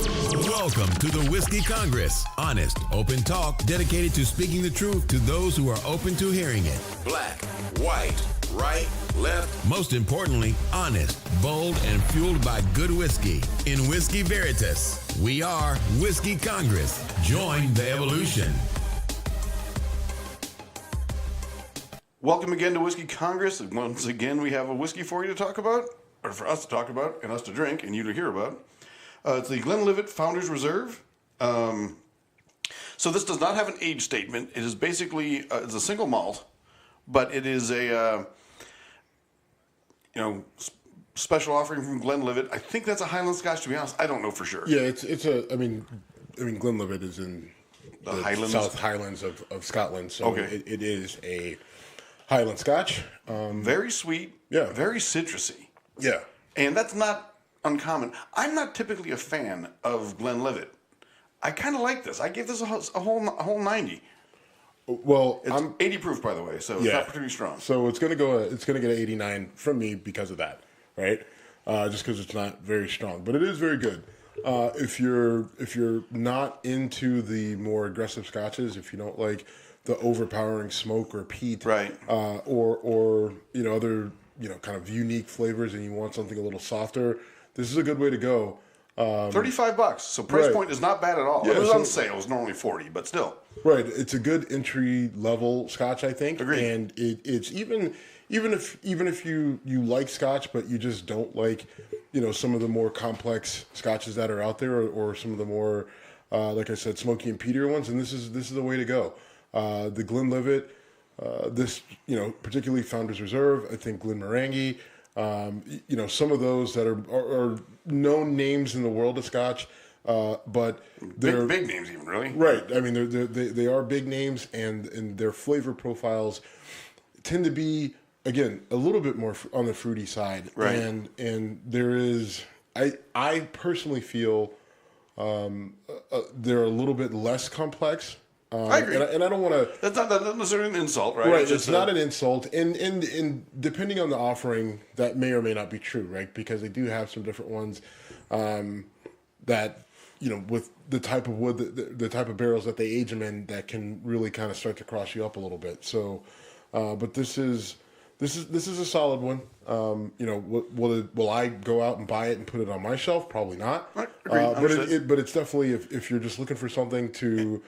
Welcome to the Whiskey Congress. Honest, open talk dedicated to speaking the truth to those who are open to hearing it. Black, white, right, left. Most importantly, honest, bold, and fueled by good whiskey. In Whiskey Veritas, we are Whiskey Congress. Join the evolution. Welcome again to Whiskey Congress. Once again, we have a whiskey for you to talk about, or for us to talk about, and us to drink, and you to hear about. It's the Glenlivet Founders Reserve. So this does not have an age statement. It is basically it's a single malt, but it is a special offering from Glenlivet. I think that's a Highland Scotch. To be honest, I don't know for sure. Yeah, it's a. I mean, Glenlivet is in the Highlands? South Highlands of Scotland, so okay. it is a Highland Scotch. Very sweet. Yeah. Very citrusy. Yeah, and that's not uncommon. I'm not typically a fan of Glenlivet. I kind of like this. I give this a whole 90. Well, it's 80 proof, by the way, so it's not particularly strong. So it's gonna get an 89 from me because of that, right? Just because it's not very strong, but it is very good. If you're not into the more aggressive scotches, if you don't like the overpowering smoke or peat, right, or other kind of unique flavors, and you want something a little softer, this is a good way to go. $35, so price point is not bad at all. Yeah, it was on sale. It was normally 40, but still. Right, it's a good entry level Scotch, I think. Agreed. And it's even if you like Scotch, but you just don't like some of the more complex Scotches that are out there, or some of the more like I said, smoky and peatier ones. And this is the way to go. The Glenlivet, this particularly Founders Reserve, I think Glenmorangie. Some of those that are known names in the world of Scotch, but they're big names, even really. Right. I mean, they are big names, and their flavor profiles tend to be, again, a little bit more on the fruity side. Right. And there is, I personally feel they're a little bit less complex. I agree. And I don't want to... That's not necessarily an insult, right? Right, it's not an insult. And depending on the offering, that may or may not be true, right? Because they do have some different ones that, with the type of wood, the type of barrels that they age them in, that can really kind of start to cross you up a little bit. So, but this is a solid one. Will I go out and buy it and put it on my shelf? Probably not. Right. But it's definitely, if you're just looking for something to...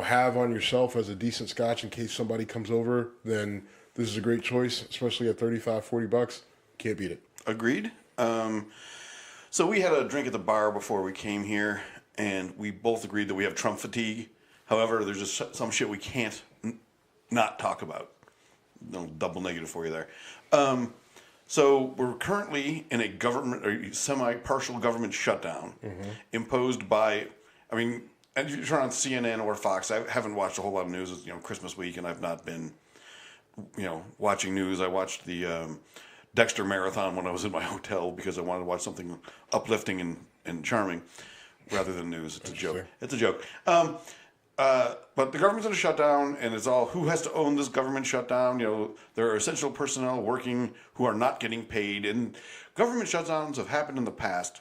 have on your shelf as a decent Scotch in case somebody comes over, then this is a great choice, especially at $35-$40. Can't beat it. Agreed. So we had a drink at the bar before we came here, and we both agreed that we have Trump fatigue. However, there's just some shit we can't not talk about. No double negative for you there. So we're currently in a government, or semi-partial government shutdown imposed by, and if you turn on CNN or Fox, I haven't watched a whole lot of news. It's, Christmas week, and I've not been, watching news. I watched the Dexter Marathon when I was in my hotel because I wanted to watch something uplifting and charming rather than news. It's a joke. It's a joke. But the government's in a shutdown, and it's all, who has to own this government shutdown? There are essential personnel working who are not getting paid. And government shutdowns have happened in the past.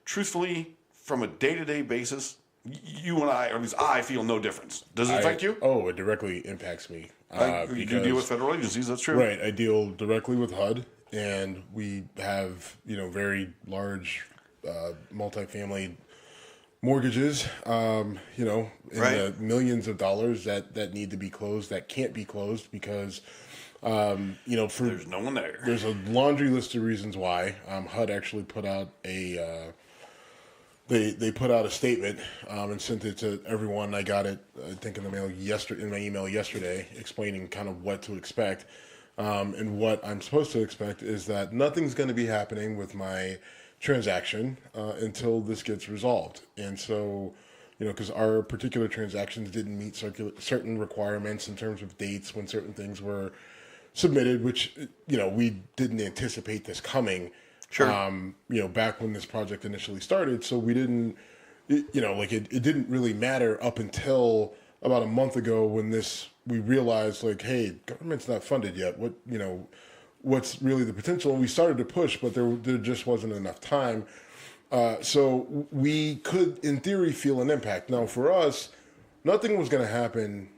Truthfully, from a day-to-day basis, you and I, or at least I, feel no difference. Does it affect you? Oh, it directly impacts me. You do deal with federal agencies, that's true. Right, I deal directly with HUD, and we have, very large multifamily mortgages, in the millions of dollars that need to be closed, that can't be closed because, there's no one there. There's a laundry list of reasons why. HUD actually put out a... They put out a statement and sent it to everyone. I got it, I think, in my email yesterday, explaining kind of what to expect. And what I'm supposed to expect is that nothing's going to be happening with my transaction until this gets resolved. And so, because our particular transactions didn't meet certain requirements in terms of dates when certain things were submitted, which, we didn't anticipate this coming. Sure. Back when this project initially started, so we didn't, it didn't really matter up until about a month ago when we realized, hey, government's not funded yet. What's really the potential? And we started to push, but there just wasn't enough time. So we could, in theory, feel an impact. Now, for us, nothing was going to happen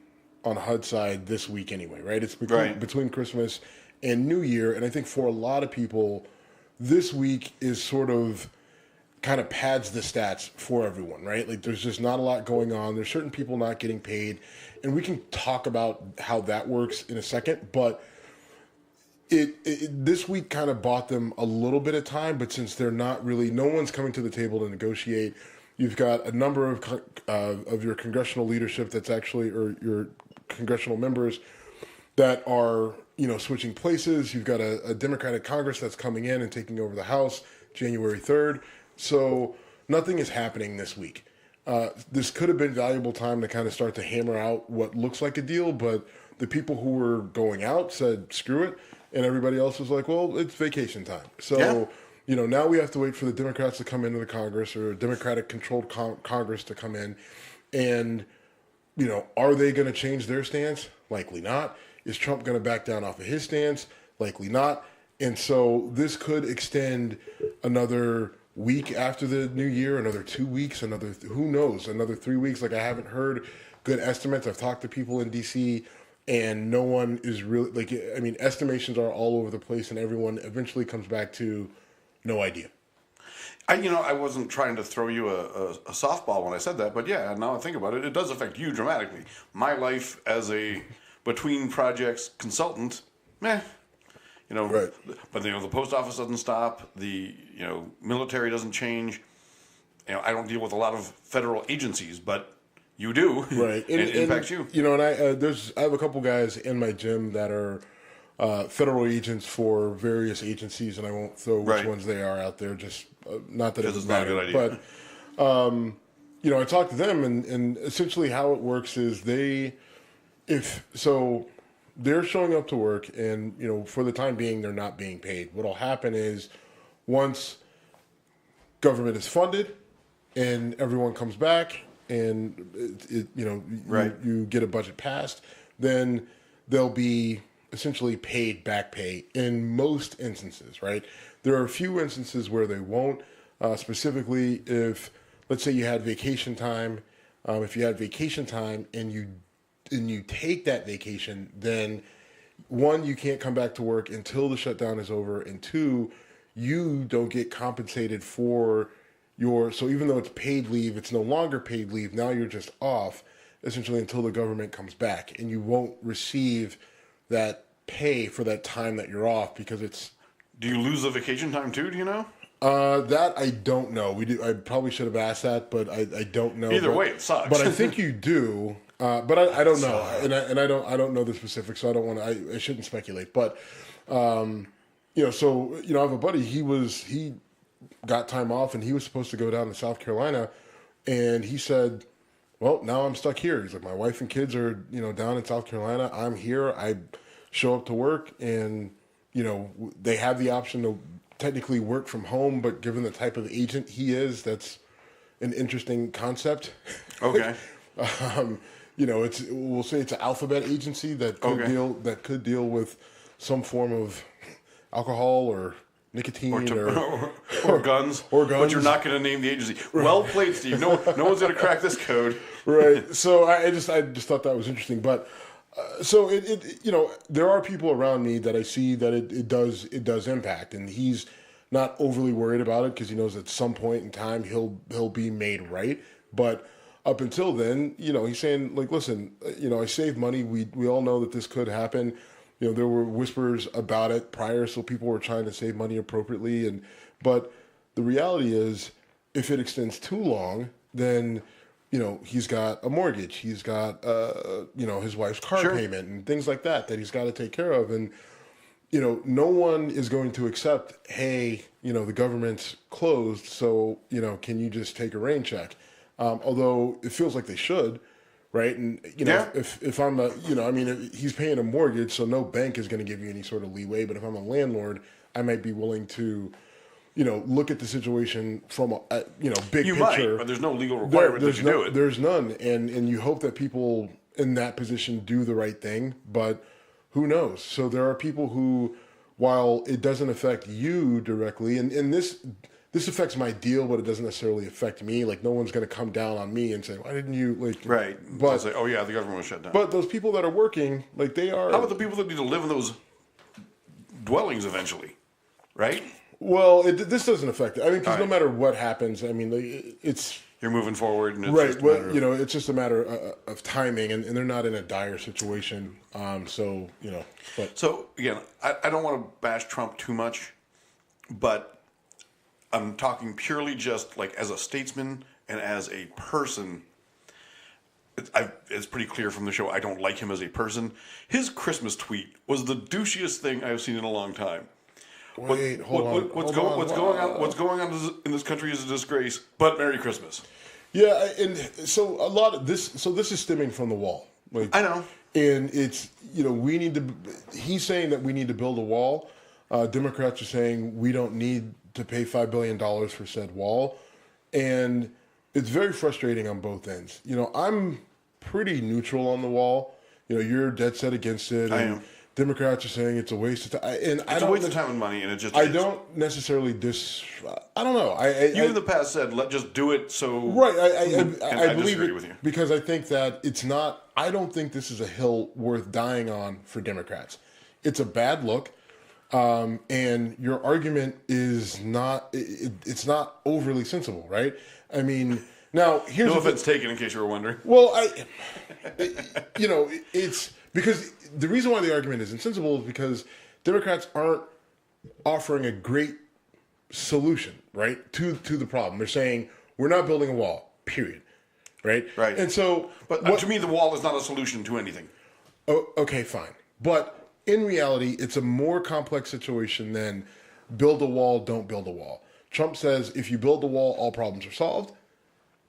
on HUD side this week anyway, right? It's between Christmas and New Year, and I think for a lot of people, this week is sort of kind of pads the stats for everyone, right? Like there's just not a lot going on. There's certain people not getting paid, and we can talk about how that works in a second, but this week kind of bought them a little bit of time, but since they're not really, no one's coming to the table to negotiate. You've got a number of your congressional leadership that's actually, or your congressional members that are, switching places. You've got a Democratic Congress that's coming in and taking over the House January 3rd. So nothing is happening this week. This could have been valuable time to kind of start to hammer out what looks like a deal, but the people who were going out said, screw it. And everybody else was like, well, it's vacation time. So, now we have to wait for the Democrats to come into the Congress or a Democratic-controlled Congress to come in. And, are they going to change their stance? Likely not. Is Trump going to back down off of his stance? Likely not. And so this could extend another week after the new year, another 2 weeks, who knows, another 3 weeks. Like I haven't heard good estimates. I've talked to people in D.C., and no one is really, estimations are all over the place, and everyone eventually comes back to no idea. I wasn't trying to throw you a softball when I said that, but yeah, now I think about it, it does affect you dramatically. My life as a between projects consultant, right. But the post office doesn't stop, the military doesn't change. I don't deal with a lot of federal agencies, but you do, right? And it impacts you. And I have a couple guys in my gym that are federal agents for various agencies, and I won't throw which ones they are out there. Just not that it's not a good idea. But I talked to them, and essentially how it works is they're showing up to work, and for the time being they're not being paid. What'll happen is once government is funded and everyone comes back, and you get a budget passed, then they'll be essentially paid back pay in most instances, right? There are a few instances where they won't, specifically if, let's say you had vacation time, if you had vacation time and you take that vacation, then one, you can't come back to work until the shutdown is over, and two, you don't get compensated for so even though it's paid leave, it's no longer paid leave. Now you're just off, essentially, until the government comes back, and you won't receive that pay for that time that you're off because it's. Do you lose the vacation time too? Do you know? That I don't know. We do. I probably should have asked that, but I don't know. Either way, it sucks. But I think you do. But I don't know, and I don't know the specifics, so I don't want to. I shouldn't speculate. But so I have a buddy. He got time off, and he was supposed to go down to South Carolina, and he said, well, now I'm stuck here. He's like, my wife and kids are, down in South Carolina. I'm here. I show up to work, and, they have the option to technically work from home, but given the type of agent he is, that's an interesting concept. Okay. We'll say it's an alphabet agency that could deal with some form of alcohol or nicotine or guns. But you're not going to name the agency. Right. Well played, Steve. No one's going to crack this code. Right. So I just thought that was interesting. But so there are people around me that I see that it does impact, and he's not overly worried about it because he knows at some point in time he'll be made right. But up until then, he's saying, like, listen, I saved money. We all know that this could happen. There were whispers about it prior, so people were trying to save money appropriately. But the reality is, if it extends too long, then, he's got a mortgage. He's got, his wife's car payment and things like that he's got to take care of. And, no one is going to accept, hey, the government's closed, so, can you just take a rain check? Although it feels like they should. Right. And, if I'm if he's paying a mortgage, so no bank is going to give you any sort of leeway. But if I'm a landlord, I might be willing to, look at the situation from a, big picture. Might, but there's no legal requirement that you do it. There's none. And you hope that people in that position do the right thing. But who knows? So there are people who, while it doesn't affect you directly, and this this affects my deal, but it doesn't necessarily affect me. Like, no one's going to come down on me and say, why didn't you, like... Right. But say, oh, yeah, the government was shut down. But those people that are working, like, they are... How about the people that need to live in those dwellings eventually, right? Well, this doesn't affect it. I mean, because no right. matter what happens, I mean, it's... You're moving forward. And it's right. just Well, you know, it's just a matter of timing, and they're not in a dire situation. So, you know. But. So, again, I don't want to bash Trump too much, but I'm talking purely just like as a statesman and as a person. It's pretty clear from the show I don't like him as a person. His Christmas tweet was the douchiest thing I've seen in a long time. Wait, hold on. What's going on in this country is a disgrace, but Merry Christmas. Yeah, and so a lot of this. So this is stemming from the wall. Like, I know, and it's, you know, we need to. He's saying that we need to build a wall. Democrats are saying we don't need to pay $5 billion for said wall, and it's very frustrating on both ends. You know, I'm pretty neutral on the wall. You know, you're dead set against it. I am. Democrats are saying it's a waste of time, and it's a waste of time and money, and it just. I don't necessarily I don't know. You in the past said, "Let just do it." So right, I believe disagree it with you because I think that it's not. I don't think this is a hill worth dying on for Democrats. It's a bad look, and your argument is not. It's not overly sensible, right? I mean, now here's no offense taken, in case you were wondering. Well, you know, it's because the reason why the argument is insensible is because Democrats aren't offering a great solution, right, to the problem. They're saying we're not building a wall, period, right? Right. And so, but to me, the wall is not a solution to anything. Oh, okay, fine. But in reality, it's a more complex situation than build a wall, don't build a wall. Trump says if you build the wall, all problems are solved.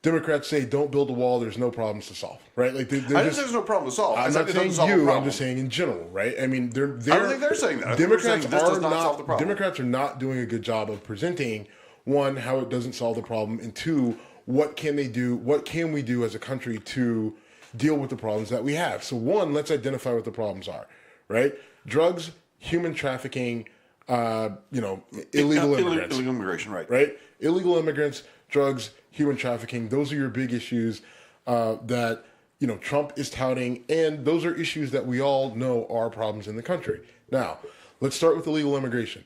Democrats say don't build a wall, there's no problems to solve, right? Like I didn't say there's no problem to solve. I'm not saying you, I'm just saying in general, right? I mean, I don't think they're saying that. Democrats does not solve the problem. Democrats are not doing a good job of presenting, one, how it doesn't solve the problem, and two, what can they do, what can we do as a country to deal with the problems that we have? So one, let's identify what the problems are, right? Drugs, human trafficking, illegal immigrants. Illegal immigration, right. Right? Illegal immigrants, drugs, human trafficking, those are your big issues that, you know, Trump is touting, and those are issues that we all know are problems in the country. Now, let's start with illegal immigration,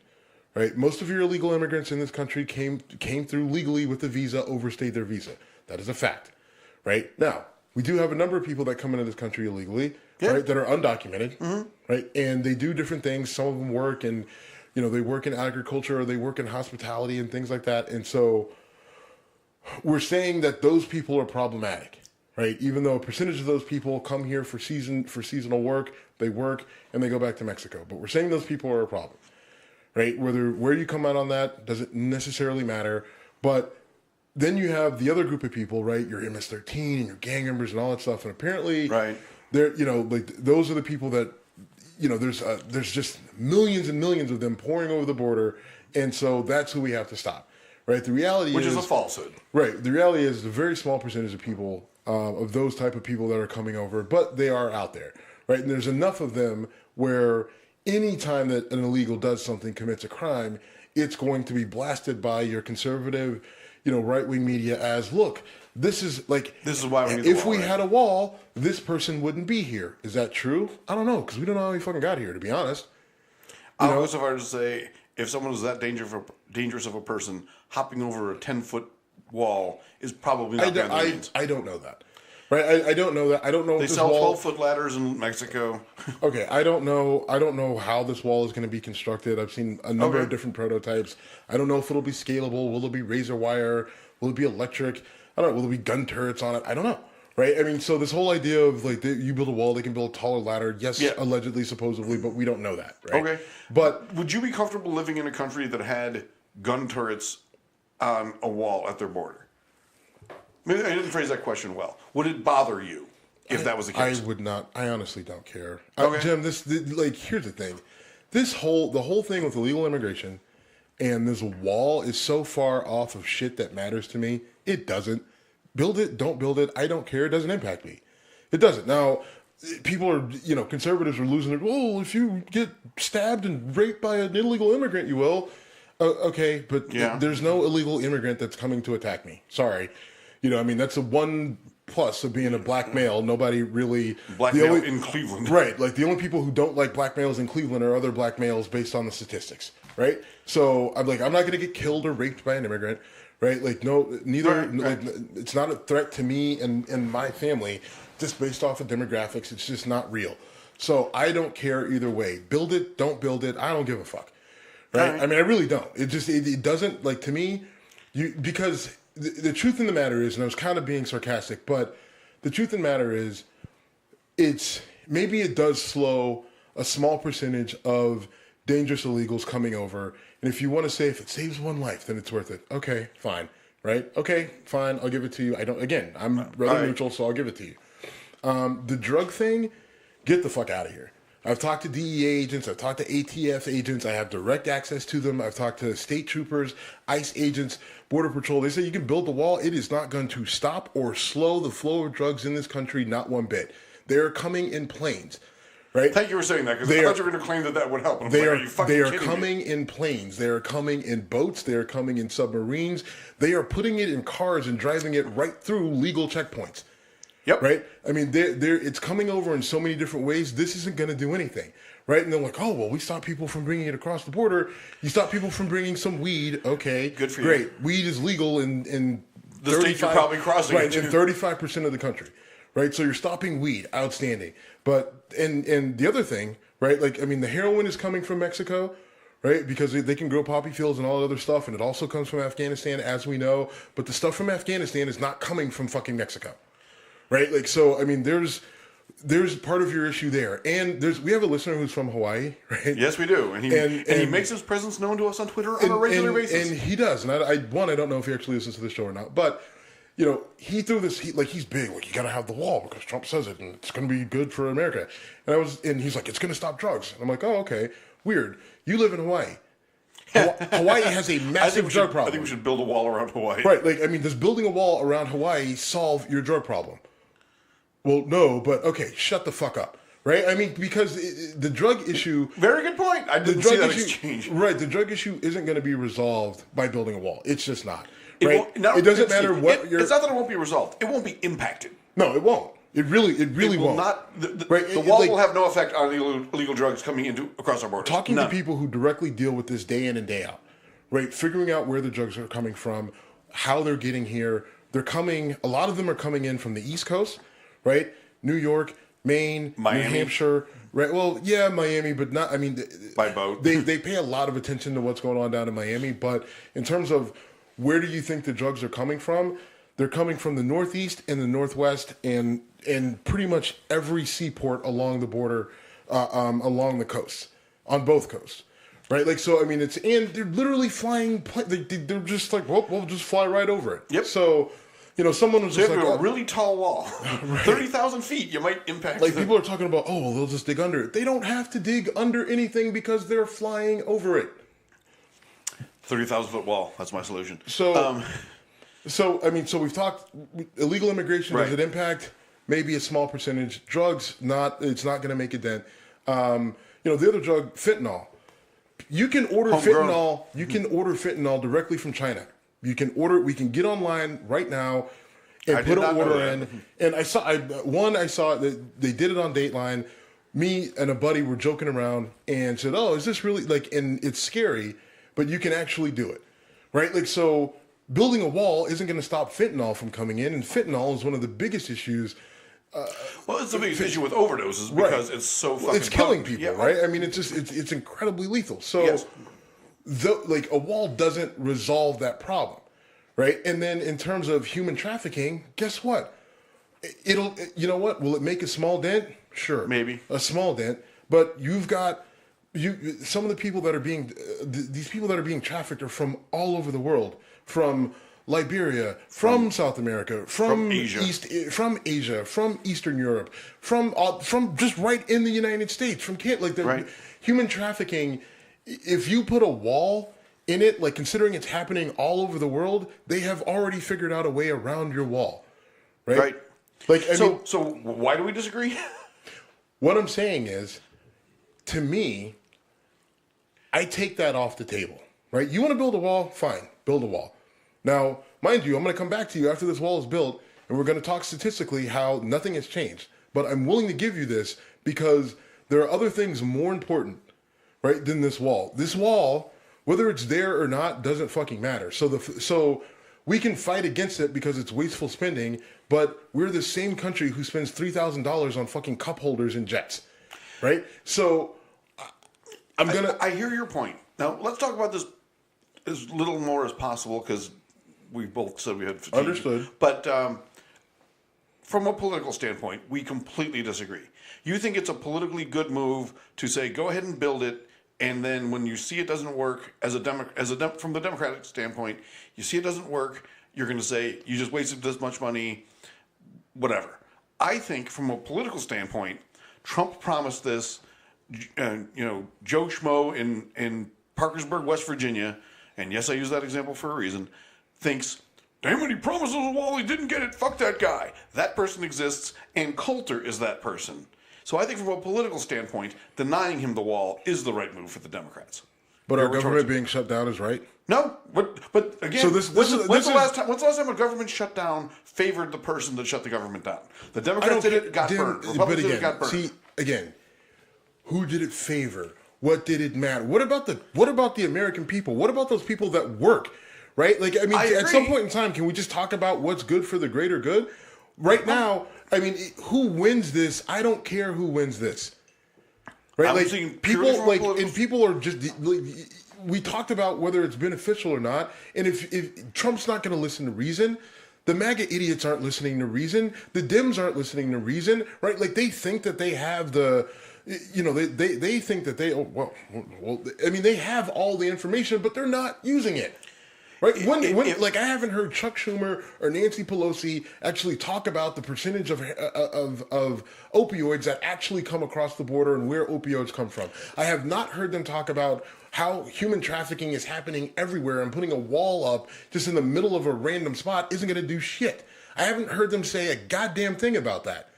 right? Most of your illegal immigrants in this country came through legally with a visa, overstayed their visa. That is a fact, right? Now, we do have a number of people that come into this country illegally, right, that are undocumented, right? And they do different things. Some of them work and, you know, they work in agriculture or they work in hospitality and things like that. And so we're saying that those people are problematic, right? Even though a percentage of those people come here for seasonal work, they work and they go back to Mexico. But we're saying those people are a problem, right? Where you come out on that doesn't necessarily matter. But then you have the other group of people, right? Your MS-13 and your gang members and all that stuff. And apparently, right, they're, you know, like those are the people that, you know, there's just millions and millions of them pouring over the border, and so that's who we have to stop. Right, the reality which is a falsehood. Right, the reality is a very small percentage of people, of those type of people that are coming over, but they are out there, right? And there's enough of them where any time that an illegal does something, commits a crime, it's going to be blasted by your conservative, you know, right-wing media as, look, this is why we need if we had a wall, this person wouldn't be here. Is that true? I don't know, because we don't know how he fucking got here, to be honest. I'll go so far as to say, if someone is that dangerous of a person, hopping over a 10-foot wall is probably not beyond their means. I don't know that. Right? I don't know that. I don't know if they sell 12-foot ladders in Mexico. Okay, I don't know how this wall is going to be constructed. I've seen a number of different prototypes. I don't know if it'll be scalable. Will it be razor wire? Will it be electric? I don't know. Will there be gun turrets on it? I don't know. Right? I mean, so this whole idea of like you build a wall, they can build a taller ladder. Yes, allegedly, supposedly, but we don't know that. Right? Okay. But would you be comfortable living in a country that had gun turrets on a wall at their border? Maybe I didn't phrase that question well. Would it bother you if that was the case? I would not. I honestly don't care. Okay. Jim, here's the thing. The whole thing with illegal immigration and this wall is so far off of shit that matters to me. It doesn't. Build it, don't build it. I don't care. It doesn't impact me. It doesn't. Now, people are, you know, conservatives are losing their, if you get stabbed and raped by an illegal immigrant, you will. Okay, but there's no illegal immigrant that's coming to attack me. Sorry. I mean, that's a one plus of being a black male. Nobody really... Black male in Cleveland. Right. Like, the only people who don't like black males in Cleveland are other black males based on the statistics. Right? So, I'm not going to get killed or raped by an immigrant. Right? Like, no, neither... Right. Like, it's not a threat to me and my family just based off of demographics. It's just not real. So, I don't care either way. Build it, don't build it. I don't give a fuck. Right? I mean, I really don't. It doesn't, like, to me, because the truth in the matter is, and I was kind of being sarcastic, but the truth in the matter is, maybe it does slow a small percentage of dangerous illegals coming over. And if you want to say if it saves one life, then it's worth it. Okay, fine. Right? Okay, fine. I'll give it to you. I'm rather neutral, so I'll give it to you. The drug thing, get the fuck out of here. I've talked to DEA agents. I've talked to ATF agents. I have direct access to them. I've talked to state troopers, ICE agents, Border Patrol. They say you can build the wall. It is not going to stop or slow the flow of drugs in this country, not one bit. They are coming in planes, right? Thank you for saying that, because I thought you were going to claim that would help. They are coming in planes. They are coming in boats. They are coming in submarines. They are putting it in cars and driving it right through legal checkpoints. Yep. Right? I mean, it's coming over in so many different ways. This isn't going to do anything. Right? And they're like, oh, well, we stop people from bringing it across the border. You stop people from bringing some weed. Okay. Good for you. Great. Weed is legal in the state you're probably crossing. Right, in 35% of the country. Right? So you're stopping weed. Outstanding. But, and the other thing, right? Like, I mean, the heroin is coming from Mexico. Right? Because they can grow poppy fields and all that other stuff. And it also comes from Afghanistan, as we know. But the stuff from Afghanistan is not coming from fucking Mexico. Right, like, so I mean, there's part of your issue there, and we have a listener who's from Hawaii, right? Yes, we do, and he makes his presence known to us on Twitter on a regular basis. And he does, and I don't know if he actually listens to the show or not, but he threw this, he's big, like, you got to have the wall because Trump says it, and it's going to be good for America, and he's like, it's going to stop drugs, and I'm like, oh, okay, weird. You live in Hawaii. Hawaii has a massive drug problem. I think we should build a wall around Hawaii. Right, like, I mean, does building a wall around Hawaii solve your drug problem? Well, no, but okay, shut the fuck up, right? I mean, because the drug issue... Very good point. I didn't see that exchange. Right, the drug issue isn't going to be resolved by building a wall. It's just not. Right? It doesn't matter what It's not that it won't be resolved. It won't be impacted. No, it won't. It really won't. The wall will have no effect on illegal drugs coming across our borders. Talking to people who directly deal with this day in and day out, right? Figuring out where the drugs are coming from, how they're getting here. A lot of them are coming in from the East Coast, right? New York, Maine, Miami. New Hampshire, right? Well, yeah, Miami, but not, I mean... By boat. They pay a lot of attention to what's going on down in Miami, but in terms of where do you think the drugs are coming from, they're coming from the Northeast and the Northwest and pretty much every seaport along the border, along the coast, on both coasts. Right? Like, so, I mean, and they're literally flying, they're just like, well, we'll just fly right over it. Yep. So... someone was just like... a really tall wall. Right. 30,000 feet, you might impact... Like, people are talking about, oh, well, they'll just dig under it. They don't have to dig under anything because they're flying over it. 30,000-foot wall. That's my solution. So we've talked... Illegal immigration, right. Does it impact? Maybe a small percentage. Drugs, it's not going to make a dent. The other drug, fentanyl. You can order fentanyl. You can order fentanyl directly from China. We can get online right now and put an order in. And I saw that they did it on Dateline. Me and a buddy were joking around and said, oh, is this really and it's scary, but you can actually do it. Right? Like, so building a wall isn't going to stop fentanyl from coming in. And fentanyl is one of the biggest issues. Well, it's the biggest issue with overdoses because it's so fucking it's killing people, right? I mean, it's incredibly lethal. So, yes. A wall doesn't resolve that problem, right? And then in terms of human trafficking, guess what? Will it make a small dent? Sure, maybe a small dent. But you've got some of the people that are being these people that are being trafficked are from all over the world, from Liberia, from South America, from Asia, from Eastern Europe, from just right in the United States, from right. Human trafficking. If you put a wall in it, like considering it's happening all over the world, they have already figured out a way around your wall, right? Right. Like, so why do we disagree? What I'm saying is, to me, I take that off the table, right? You want to build a wall? Fine, build a wall. Now, mind you, I'm going to come back to you after this wall is built, and we're going to talk statistically how nothing has changed. But I'm willing to give you this because there are other things more important, right, than this wall. This wall, whether it's there or not, doesn't fucking matter. So we can fight against it because it's wasteful spending, but we're the same country who spends $3,000 on fucking cup holders and jets, right? So I hear your point. Now, let's talk about this as little more as possible because we both said we had fatigue. Understood. But from a political standpoint, we completely disagree. You think it's a politically good move to say, go ahead and build it, and then when you see it doesn't work, from the Democratic standpoint, you see it doesn't work, you're going to say, you just wasted this much money, whatever. I think from a political standpoint, Trump promised this, Joe Schmo in Parkersburg, West Virginia, and yes, I use that example for a reason, thinks, damn it, he promised us a wall, he didn't get it, fuck that guy. That person exists, and Coulter is that person. So I think from a political standpoint, denying him the wall is the right move for the Democrats. But our government being shut down is right? No, but again, when's the last time a government shutdown favored the person that shut the government down? The Democrats did it, got burned. Republicans did it, got burned. See, again, who did it favor? What did it matter? What about the American people? What about those people that work? Right? Like, I mean, at some point in time, can we just talk about what's good for the greater good? Right now, I mean, who wins this? I don't care who wins this. Right? Like, people are just, we talked about whether it's beneficial or not. And if Trump's not going to listen to reason, the MAGA idiots aren't listening to reason. The Dems aren't listening to reason. Right? Like, they think that they have they think that they have all the information, but they're not using it. Right? Like, I haven't heard Chuck Schumer or Nancy Pelosi actually talk about the percentage of opioids that actually come across the border and where opioids come from. I have not heard them talk about how human trafficking is happening everywhere, and putting a wall up just in the middle of a random spot isn't going to do shit. I haven't heard them say a goddamn thing about that.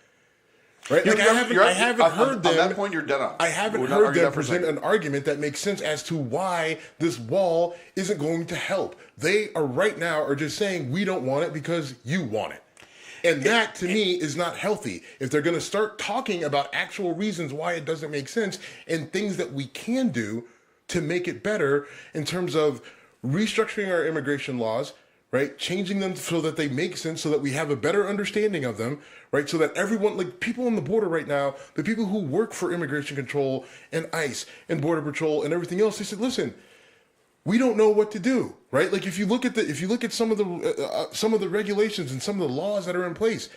Right? Like, I haven't heard them. On that point, you're dead on. I haven't heard them present an argument that makes sense as to why this wall isn't going to help. They are just saying we don't want it because you want it. And that, to me, is not healthy. If they're going to start talking about actual reasons why it doesn't make sense and things that we can do to make it better in terms of restructuring our immigration laws, right? Changing them so that they make sense, so that we have a better understanding of them, right? So that everyone, like people on the border right now, the people who work for immigration control and ICE and Border Patrol and everything else, they said, listen, we don't know what to do, right? Like, if you look at some of the regulations and some of the laws that are in place,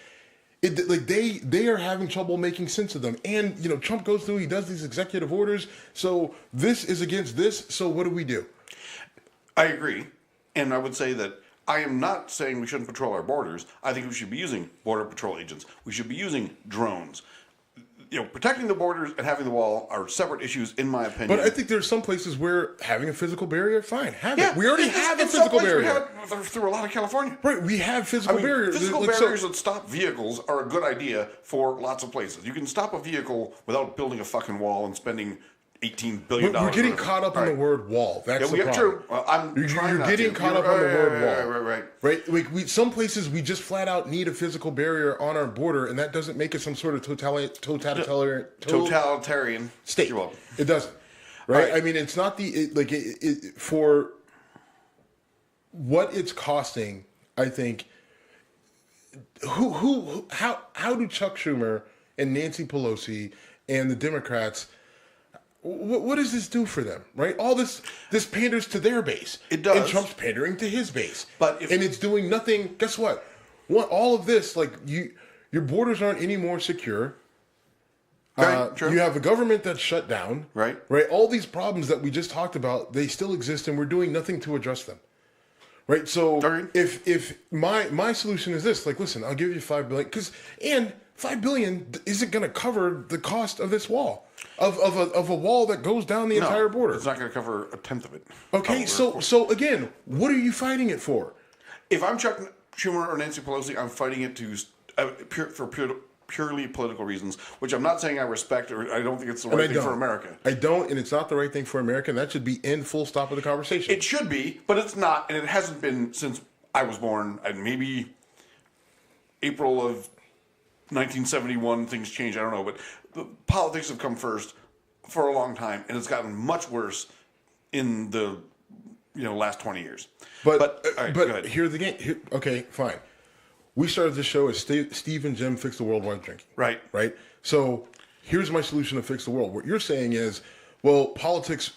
they are having trouble making sense of them. And Trump goes through, he does these executive orders. So this is against this. So what do we do? I agree, and I would say that I am not saying we shouldn't patrol our borders. I think we should be using Border Patrol agents. We should be using drones. Protecting the borders and having the wall are separate issues, in my opinion. But I think there's some places where having a physical barrier, fine, have it. We already have a physical barrier. We have it through a lot of California. Right, we have physical barriers. Physical barriers that stop vehicles are a good idea for lots of places. You can stop a vehicle without building a fucking wall and spending $18 billion. We're getting caught up in the word wall. That's the problem. True. You're getting caught up on the word wall. Right. Like, some places we just flat out need a physical barrier on our border, and that doesn't make it some sort of totalitarian state. It doesn't. Right? I mean, it's not for what it's costing. I think. How do Chuck Schumer and Nancy Pelosi and the Democrats? What does this do for them, right? All this panders to their base. It does. And Trump's pandering to his base. And it's doing nothing. Guess what? All of this, like, your borders aren't any more secure. Right, true. You have a government that's shut down. Right. Right. All these problems that we just talked about, they still exist, and we're doing nothing to address them. Right. So if my solution is this, like, listen, I'll give you $5 billion, and $5 billion isn't going to cover the cost of this wall. Of a wall that goes down the entire border. It's not going to cover a tenth of it. Okay, so again, what are you fighting it for? If I'm Chuck Schumer or Nancy Pelosi, I'm fighting it for purely political reasons, which I'm not saying I respect or I don't think it's the right thing for America. I don't, and it's not the right thing for America, and that should be end full stop of the conversation. It should be, but it's not, and it hasn't been since I was born, and maybe April of 1971, things changed, I don't know, but the politics have come first for a long time, and it's gotten much worse in the last 20 years. But here's the game. Okay, fine. We started this show as Steve and Jim Fix the World While Drinking. Right. Right? So here's my solution to fix the world. What you're saying is, well, politics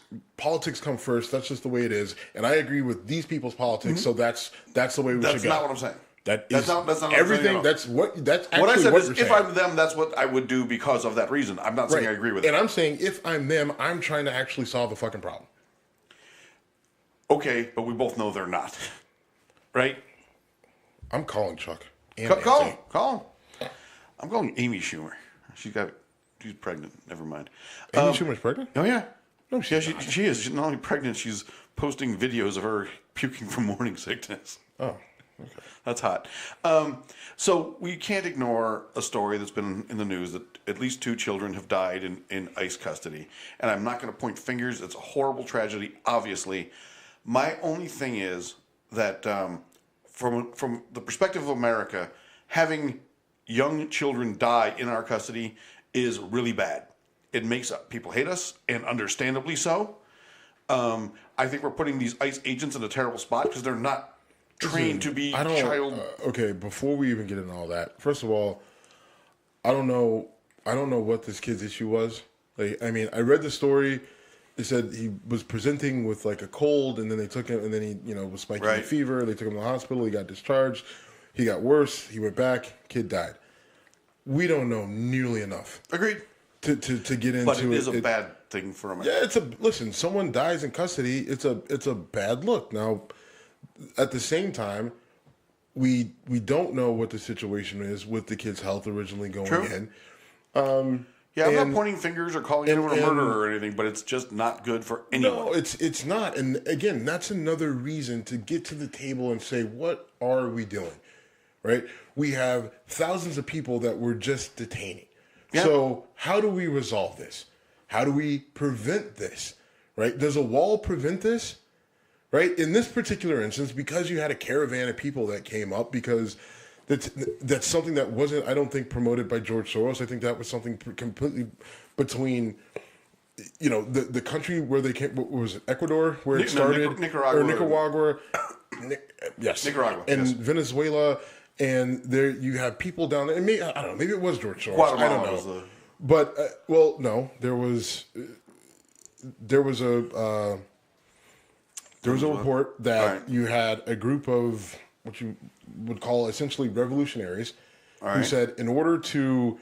come first. That's just the way it is. And I agree with these people's politics, so that's the way we should go. That's not what I'm saying. That's not everything. What that's actually what I said what is, you're if saying. I'm them, that's what I would do because of that reason. I'm not saying I agree with it. And I'm saying if I'm them, I'm trying to actually solve the fucking problem. Okay, but we both know they're not. Right? I'm calling Chuck. Call him. I'm calling Amy Schumer. She's pregnant. Never mind. Amy Schumer's pregnant? Oh, yeah. No, she is. She's not only pregnant, she's posting videos of her puking from morning sickness. Oh, okay. That's hot. So we can't ignore a story that's been in the news that at least 2 children have died in ICE custody. And I'm not going to point fingers. It's a horrible tragedy, obviously. My only thing is that from the perspective of America, having young children die in our custody is really bad. It makes people hate us, and understandably so. I think we're putting these ICE agents in a terrible spot because they're not trained to be child. Okay, before we even get into all that, first of all, I don't know what this kid's issue was. Like, I mean, I read the story. They said he was presenting with like a cold, and then they took him, and then he, was spiking a fever. They took him to the hospital. He got discharged. He got worse. He went back. Kid died. We don't know nearly enough. Agreed. To get into it. But it is a bad thing for America. Yeah, listen. Someone dies in custody. It's a bad look. Now, at the same time, we don't know what the situation is with the kid's health originally going in. I'm not pointing fingers or calling anyone a murderer or anything, but it's just not good for anyone. No, it's not. And again, that's another reason to get to the table and say, what are we doing? Right? We have thousands of people that we're just detaining. Yeah. So how do we resolve this? How do we prevent this? Right? Does a wall prevent this? Right? In this particular instance, because you had a caravan of people that came up, because that's something that wasn't, I don't think, promoted by George Soros. I think that was something completely between, the country where they came. What was it? Ecuador, where it started, Nicaragua. Yes, Nicaragua, and Venezuela, and there you have people down there. And maybe, I don't know. Maybe it was George Soros. Guatemala, I don't know. But no, there was a report that you had a group of what you would call essentially revolutionaries who said, in order to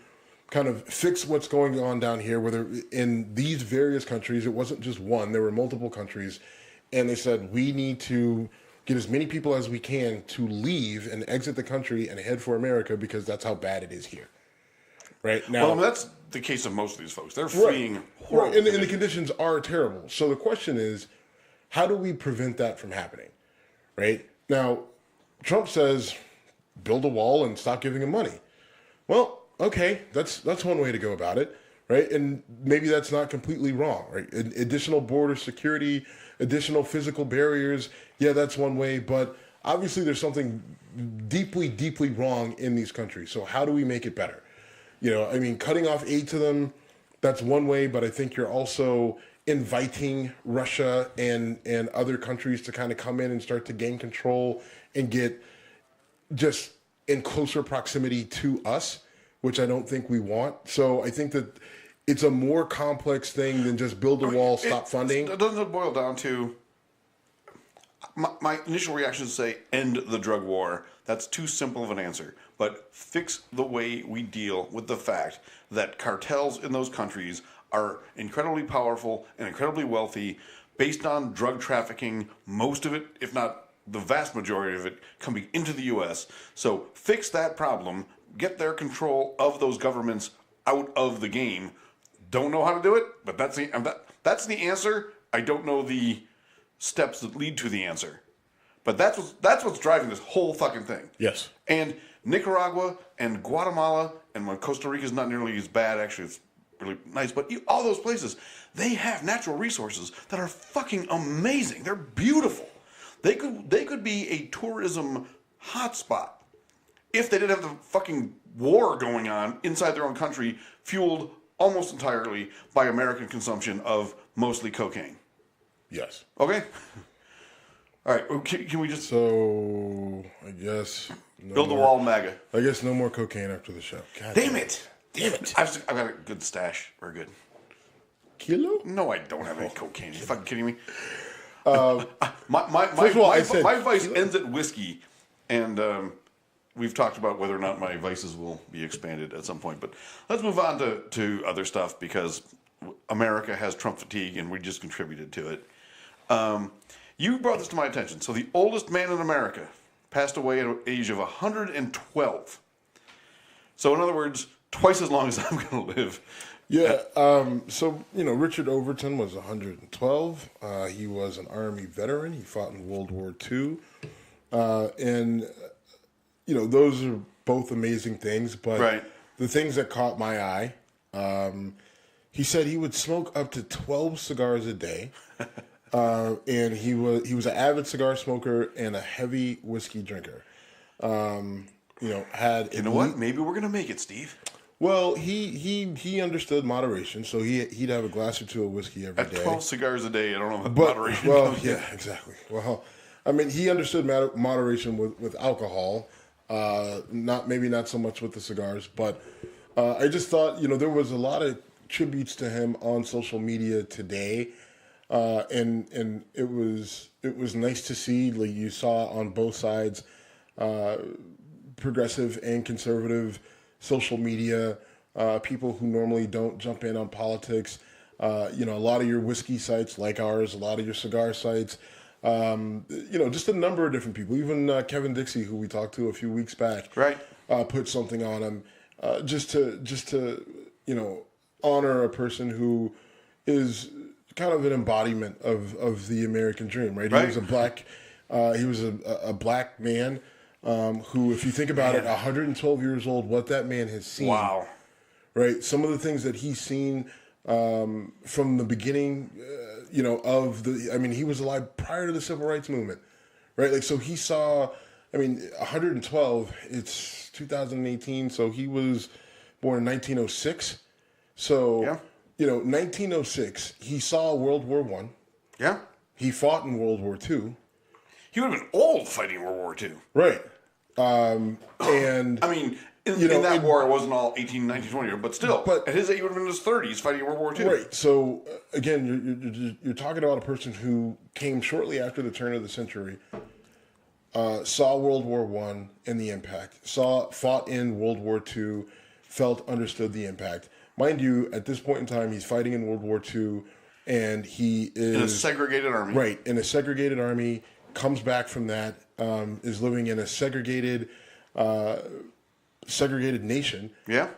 kind of fix what's going on down here, whether in these various countries, it wasn't just one, there were multiple countries, and they said, we need to get as many people as we can to leave and exit the country and head for America because that's how bad it is here. Right now, that's the case of most of these folks. They're fleeing horrible. And the conditions are terrible. So the question is, how do we prevent that from happening? Right now, Trump says, build a wall and stop giving him money. Well, okay, that's one way to go about it, right? And maybe that's not completely wrong, right? Additional border security, additional physical barriers, yeah, that's one way. But obviously there's something deeply, deeply wrong in these countries. So how do we make it better? Cutting off aid to them, that's one way. But I think you're also inviting Russia and other countries to kind of come in and start to gain control and get just in closer proximity to us, which I don't think we want. So I think that it's a more complex thing than just build a wall, stop funding. Doesn't it boil down to, my initial reaction is to say, end the drug war. That's too simple of an answer. But fix the way we deal with the fact that cartels in those countries are incredibly powerful and incredibly wealthy based on drug trafficking, most of it, if not the vast majority of it, coming into the U.S. So fix that problem, get their control of those governments out of the game. Don't know how to do it, but that's the answer. I don't know the steps that lead to the answer. But that's what's driving this whole fucking thing. Yes. And Nicaragua and Guatemala, and when Costa Rica is not nearly as bad, actually it's really nice, but all those places, they have natural resources that are fucking amazing. They're beautiful. They could be a tourism hotspot if they didn't have the fucking war going on inside their own country, fueled almost entirely by American consumption of mostly cocaine. Yes. Okay? All right, can we just... So, I guess... build the wall, MAGA. I guess no more cocaine after the show. God Damn it! I've got a good stash. We're good. Kilo? No, I don't have any cocaine. Are you fucking kidding me? First of all, I said my vice ends at whiskey, and we've talked about whether or not my vices will be expanded at some point. But let's move on to other stuff, because America has Trump fatigue, and we just contributed to it. You brought this to my attention. So the oldest man in America passed away at an age of 112. So in other words, twice as long as I'm going to live. Yeah. So, Richard Overton was 112. He was an Army veteran. He fought in World War II. And, those are both amazing things. But right. The things that caught my eye, he said he would smoke up to 12 cigars a day. And he was an avid cigar smoker and a heavy whiskey drinker. What? Maybe we're going to make it, Steve. Well, he understood moderation, so he'd have a glass or two of whiskey every day. At 12 cigars a day, I don't know what moderation. Well, yeah, exactly. Well, I mean, he understood moderation with alcohol, maybe not so much with the cigars, but I just thought, there was a lot of tributes to him on social media today, and it was nice to see. Like, you saw on both sides, progressive and conservative social media, people who normally don't jump in on politics, a lot of your whiskey sites like ours, a lot of your cigar sites, just a number of different people, even Kevin Dixie, who we talked to a few weeks back, right, put something on him, just to honor a person who is kind of an embodiment of the American dream, right? Right. He was a black man, who, if you think about it, 112 years old, what that man has seen. Wow. Right? Some of the things that he's seen from the beginning, he was alive prior to the Civil Rights Movement, right? Like, so he saw, 112, it's 2018, so he was born in 1906. So, yeah. 1906, he saw World War I. Yeah. He fought in World War II. He would have been old fighting World War II. Right. And in that war, it wasn't all 18, 19, 20 years, but still, at his age, he would have been in his 30s fighting World War II. Right. So, again, you're talking about a person who came shortly after the turn of the century, saw World War I and the impact, fought in World War II, understood the impact. Mind you, at this point in time, he's fighting in World War II, and he is... in a segregated army. Right, in a segregated army, comes back from that, is living in a segregated nation. Yeah.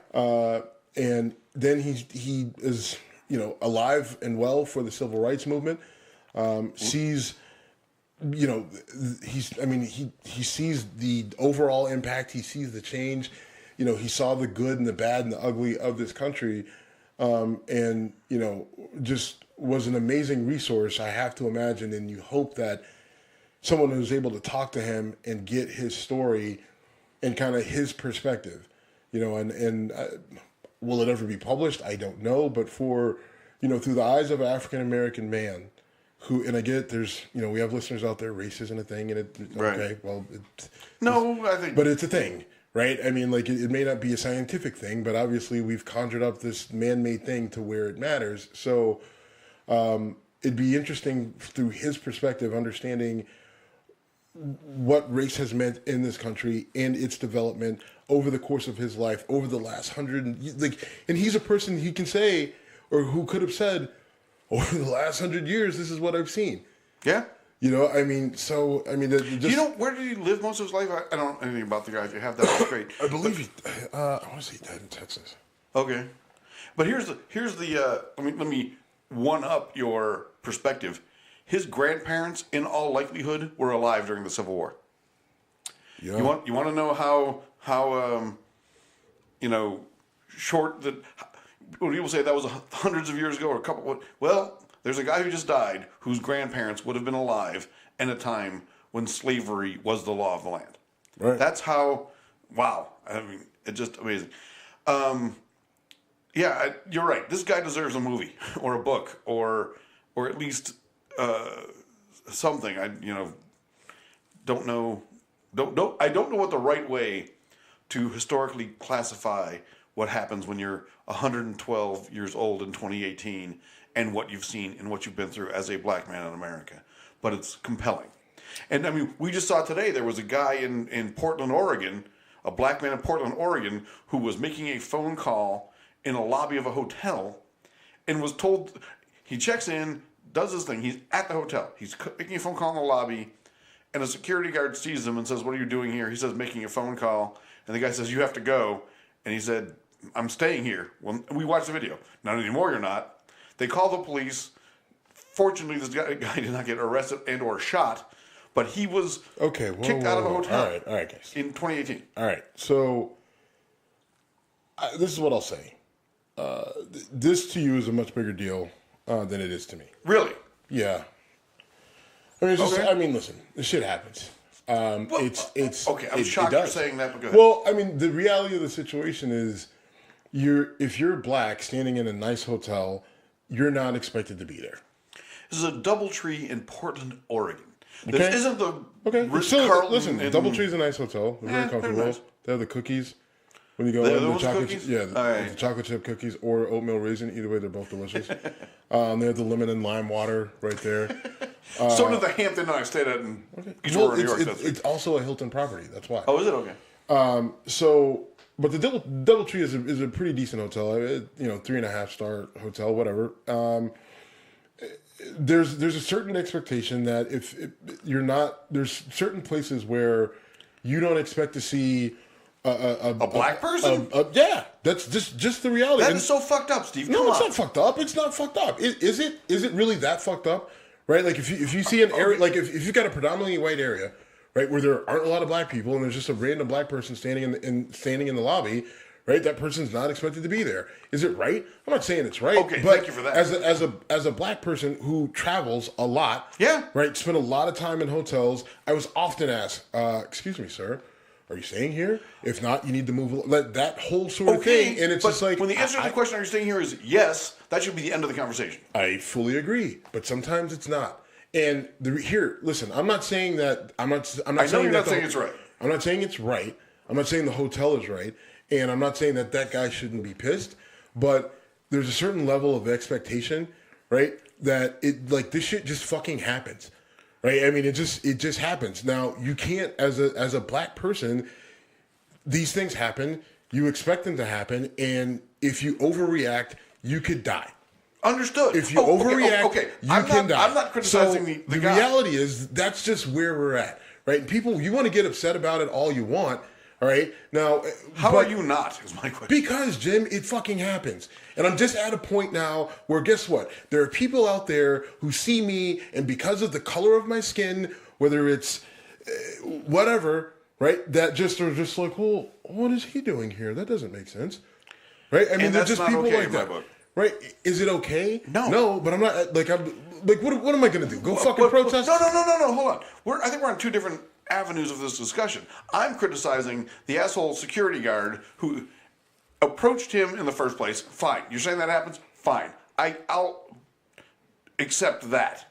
And then he is, alive and well for the Civil Rights Movement. Sees, he sees the overall impact. He sees the change. He saw the good and the bad and the ugly of this country, and just was an amazing resource, I have to imagine. And you hope that someone who's able to talk to him and get his story and kind of his perspective, and will it ever be published? I don't know, but for, through the eyes of an African-American man who, and I get there's, we have listeners out there, race isn't a thing, and okay, well, but it's a thing, right? I mean, like, it may not be a scientific thing, but obviously we've conjured up this man-made thing to where it matters. So it'd be interesting through his perspective, understanding what race has meant in this country and its development over the course of his life, over the last 100, and he's a person he can say, or who could have said, over the last 100 years, this is what I've seen. Yeah. Where did he live most of his life? I don't know anything about the guy. If you have that, that's great. I believe I want to say he died in Texas. Okay. But here's the let me one up your perspective. His grandparents, in all likelihood, were alive during the Civil War. Yeah. You want to know how short that when people say that was hundreds of years ago or a couple. Well, there's a guy who just died whose grandparents would have been alive in a time when slavery was the law of the land. Right. That's how. Wow. I mean, it's just amazing. Yeah, you're right. This guy deserves a movie or a book or at least something. I don't know. I don't know what the right way to historically classify what happens when you're 112 years old in 2018 and what you've seen and what you've been through as a black man in America. But it's compelling. And I mean, we just saw today there was a guy in Portland, Oregon, a black man in Portland, Oregon, who was making a phone call in a lobby of a hotel and was told, he checks in, does his thing. He's at the hotel. He's making a phone call in the lobby, and a security guard sees him and says, "What are you doing here?" He says, "Making a phone call." And the guy says, "You have to go." And he said, "I'm staying here." Well, we watched the video. Not anymore, you're not. They call the police. Fortunately, this guy did not get arrested and or shot, but he was kicked out of a hotel all right, guys. in 2018. All right, so this is what I'll say. This to you is a much bigger deal than it is to me. Really? Yeah. I mean, it's just, Okay. I mean, listen, this shit happens. It's okay. I'm shocked you're saying that, but go ahead. Well, I mean, the reality of the situation is, if you're black standing in a nice hotel, you're not expected to be there. This is a DoubleTree in Portland, Oregon. Okay. This isn't the Ritz-Carlton. Listen, DoubleTree's a nice hotel. They're very they're comfortable. nice. They have the cookies. When you go They have in, the those chocolate, cookies? the chocolate chip cookies or oatmeal raisin. Either way, they're both delicious. They have the lemon and lime water right there. So did the Hampton that I stayed at in East Well, Aurora, New York. it's also a Hilton property. That's why. Oh, is it? Okay. But the DoubleTree is a pretty decent hotel. 3.5 star hotel, whatever. There's a certain expectation that if you're not, there's certain places where you don't expect to see a black person. Yeah, that's just the reality. That is so fucked up, Steve. No, it's not fucked up. It's not fucked up. Is it? Is it really that fucked up? Right? Like if you see an area, like if you've got a predominantly white area, right, where there aren't a lot of black people, and there's just a random black person standing in the lobby, right? That person's not expected to be there. Is it right? I'm not saying it's right. Okay, but thank you for that. As a black person who travels a lot, Yeah. right, spend a lot of time in hotels, I was often asked, "Excuse me, sir, are you staying here? If not, you need to move." Let that whole sort of thing, and it's but just like when the answer to the question, "Are you staying here?" is yes, that should be the end of the conversation. I fully agree, but sometimes it's not. And listen, I'm not saying that. I'm not I know saying you're that not saying it's right. I'm not saying it's right. I'm not saying the hotel is right, and I'm not saying that guy shouldn't be pissed. But there's a certain level of expectation, right? That this shit just fucking happens, right? I mean, it just happens. Now you can't, as a black person, these things happen. You expect them to happen, and if you overreact, you could die. Understood. If you overreact, you can die. I'm not criticizing so the guy. reality is that's just where we're at, right? People, you want to get upset about it all you want, all right? Now, How are you not? Is my question. Because, Jim, it fucking happens. And I'm just at a point now where, guess what? There are people out there who see me, and because of the color of my skin, whether it's whatever, right, that just are just like, well, what is he doing here? That doesn't make sense, right? I mean, there's just people okay like in my that. book. Right? Is it okay? No, but I'm not what am I going to do? Go fucking protest? No. Hold on. I think we're on two different avenues of this discussion. I'm criticizing the asshole security guard who approached him in the first place. Fine. You're saying that happens? Fine. I'll accept that.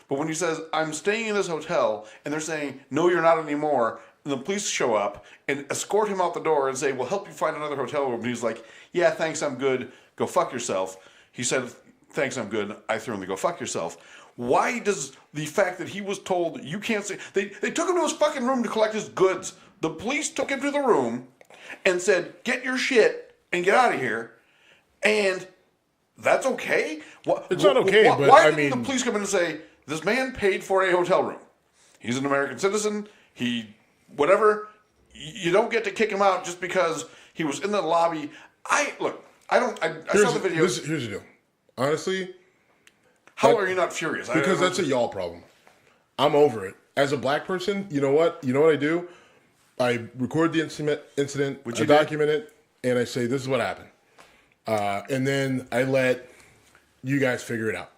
But when he says, "I'm staying in this hotel," and they're saying, "No, you're not anymore," and the police show up and escort him out the door and say, "We'll help you find another hotel room," and he's like, "Yeah, thanks, I'm good. Go fuck yourself." He said, "Thanks, I'm good." I threw him to go fuck yourself. Why does the fact that he was told you can't say... They took him to his fucking room to collect his goods. The police took him to the room and said, "Get your shit and get out of here." And that's okay? It's not okay, but why I didn't mean... the police come in and say, "This man paid for a hotel room. He's an American citizen. Whatever. You don't get to kick him out just because he was in the lobby." I saw the video. Here's the deal. Honestly... How are you not furious? Because that's a y'all problem. I'm over it. As a black person, you know what? You know what I do? I record the incident, Which I you did? document it, and I say, this is what happened. And then I let you guys figure it out.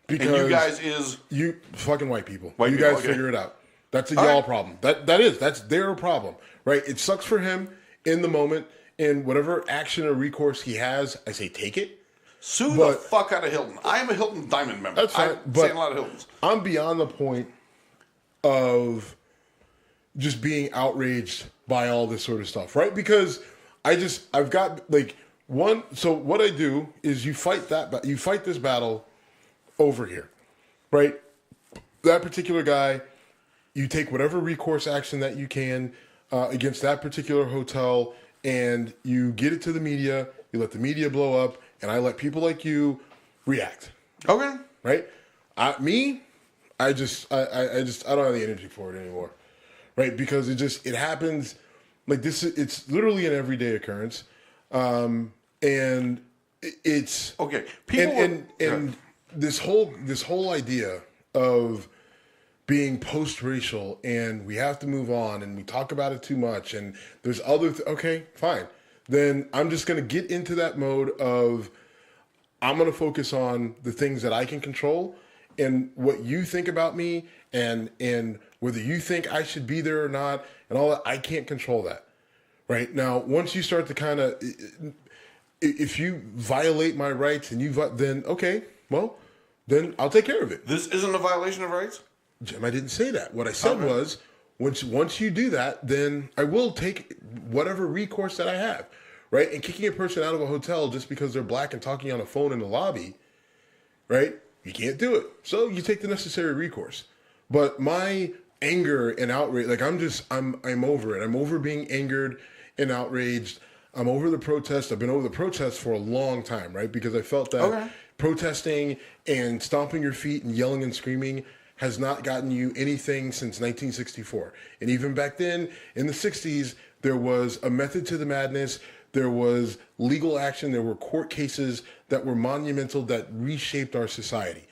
Because And you guys is... You fucking white people. White you people, guys okay. figure it out. That's a All y'all right. problem. That's their problem, right? It sucks for him in the moment, and whatever action or recourse he has, I say take it. Sue the fuck out of Hilton. I am a Hilton Diamond member. That's fine, I've but seen a lot of Hiltons. I'm beyond the point of just being outraged by all this sort of stuff, right? Because I've got like one. So what I do is you fight this battle over here, right? That particular guy, you take whatever recourse action that you can against that particular hotel, and you get it to the media. You let the media blow up, and I let people like you react. Okay. Right? I don't have the energy for it anymore. Right? Because it happens like this. It's literally an everyday occurrence. And it's Okay. People and this whole idea of being post-racial and we have to move on and we talk about it too much and there's other okay, fine. Then I'm just going to get into that mode of I'm going to focus on the things that I can control and what you think about me and whether you think I should be there or not and all that. I can't control that. Right? Now, once you start to kind of, if you violate my rights and then okay, well, then I'll take care of it. This isn't a violation of rights? Jim, I didn't say that. What I said was, once you do that, then I will take whatever recourse that I have, right? And kicking a person out of a hotel just because they're black and talking on a phone in the lobby, right? You can't do it. So you take the necessary recourse. But my anger and outrage, like I'm over it. I'm over being angered and outraged. I'm over the protest. I've been over the protest for a long time, right? Because I felt that protesting and stomping your feet and yelling and screaming has not gotten you anything since 1964. And even back then, in the 60s, there was a method to the madness. There was legal action. There were court cases that were monumental that reshaped our society.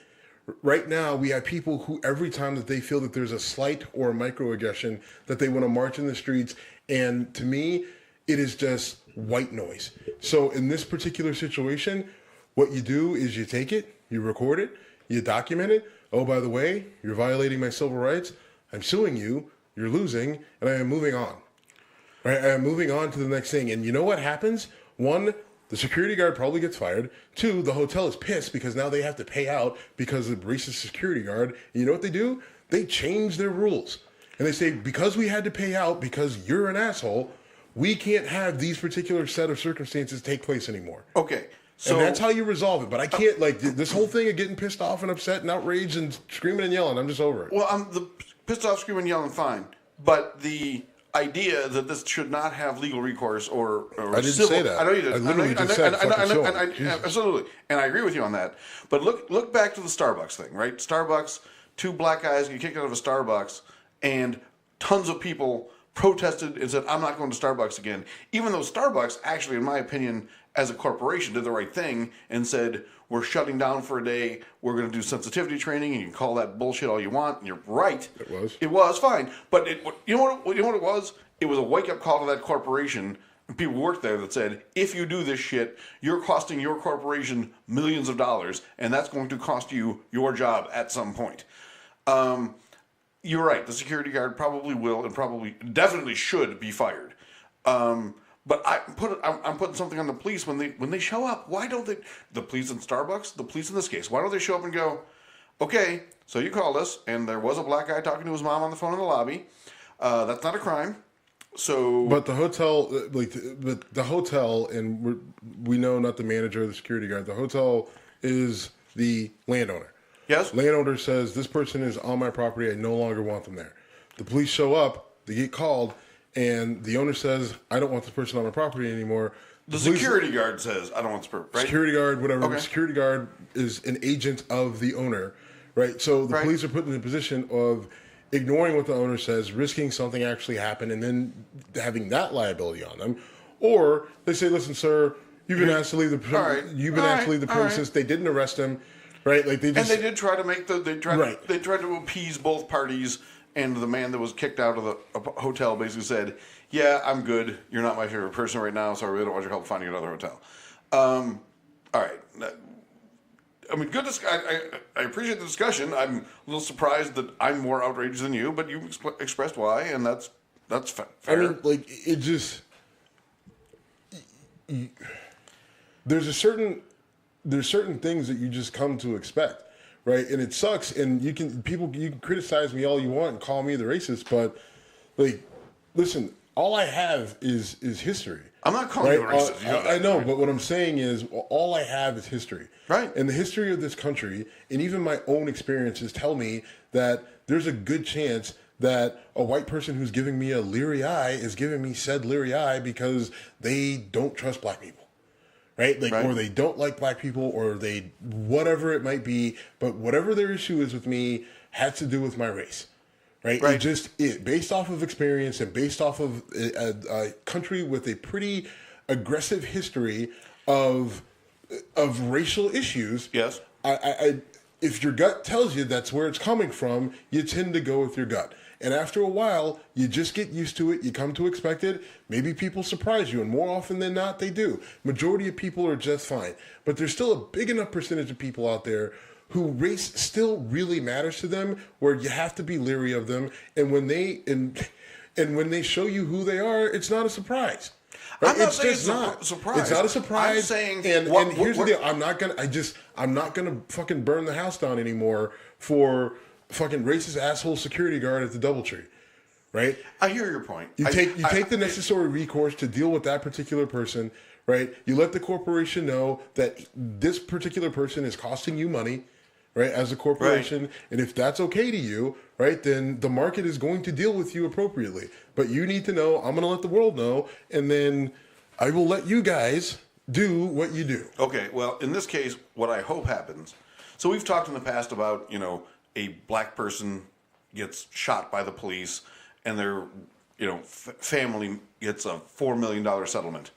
Right now, we have people who every time that they feel that there's a slight or a microaggression, that they want to march in the streets. And to me, it is just white noise. So in this particular situation, what you do is you take it, you record it, you document it. Oh, by the way, you're violating my civil rights. I'm suing you. You're losing, and I am moving on. Right? I am moving on to the next thing. And you know what happens? One, the security guard probably gets fired. Two, the hotel is pissed because now they have to pay out because of the racist security guard. And you know what they do? They change their rules. And they say, because we had to pay out because you're an asshole, we can't have these particular set of circumstances take place anymore. Okay. So, and that's how you resolve it. But I can't, this whole thing of getting pissed off and upset and outraged and screaming and yelling, I'm just over it. Well, I'm the pissed off, screaming, yelling, fine. But the idea that this should not have legal recourse or I didn't civil, say that. I know you did. I literally just said absolutely. And I agree with you on that. But look back to the Starbucks thing, right? Starbucks, two black guys get kicked out of a Starbucks, and tons of people protested and said, I'm not going to Starbucks again. Even though Starbucks actually, in my opinion, as a corporation, did the right thing and said, we're shutting down for a day, we're going to do sensitivity training, and you can call that bullshit all you want, and you're right. It was fine. But you know what it was? It was a wake-up call to that corporation, and people who worked there that said, if you do this shit, you're costing your corporation millions of dollars, and that's going to cost you your job at some point. You're right. The security guard probably will and definitely should be fired. But I'm putting something on the police when they show up. Why don't they? The police in Starbucks, the police in this case, why don't they show up and go, okay, so you called us and there was a black guy talking to his mom on the phone in the lobby. That's not a crime. So, but the hotel, the hotel, and we know not the manager or the security guard. The hotel is the landowner. Yes. Landowner says this person is on my property. I no longer want them there. The police show up. They get called. And the owner says, I don't want this person on my property anymore. The security guard says, I don't want this person, right? Security guard, whatever. Okay. The security guard is an agent of the owner, right? So the police are put in the position of ignoring what the owner says, risking something actually happen, and then having that liability on them. Or they say, listen, sir, you've been asked to leave the premises. They didn't arrest him, right? Like they just, and they did try to make they tried to appease both parties and the man that was kicked out of the hotel basically said, "Yeah, I'm good. You're not my favorite person right now, so I really don't want your help finding another hotel." All right. I mean, good. I appreciate the discussion. I'm a little surprised that I'm more outraged than you, but you expressed why, and that's fair. I mean, like, it just... There's certain things that you just come to expect, right? And it sucks. And you can criticize me all you want and call me the racist, but like, listen, all I have is history. I'm not calling you a racist. I know, but what I'm saying is all I have is history. Right. And the history of this country, and even my own experiences tell me that there's a good chance that a white person who's giving me a leery eye is giving me said leery eye because they don't trust black people. Right? Like, right. Or they don't like black people, or they, whatever it might be, but whatever their issue is with me has to do with my race. Right? Right. Based off of experience and based off of a country with a pretty aggressive history of racial issues. Yes. If your gut tells you that's where it's coming from, you tend to go with your gut. And after a while, you just get used to it. You come to expect it. Maybe people surprise you, and more often than not, they do. Majority of people are just fine. But there's still a big enough percentage of people out there who race still really matters to them, where you have to be leery of them. And when they when they show you who they are, it's not a surprise. Right? I'm not it's saying just it's not. A surprise. It's not a surprise. I'm saying, and here's the deal: I'm not gonna fucking burn the house down anymore for fucking racist asshole security guard at the DoubleTree, right? I hear your point. You take the necessary recourse to deal with that particular person, right? You let the corporation know that this particular person is costing you money, right, as a corporation, right. And if that's okay to you, right, then the market is going to deal with you appropriately. But you need to know, I'm going to let the world know, and then I will let you guys do what you do. Okay, well, in this case, what I hope happens, so we've talked in the past about, a black person gets shot by the police and their, family gets a $4 million settlement.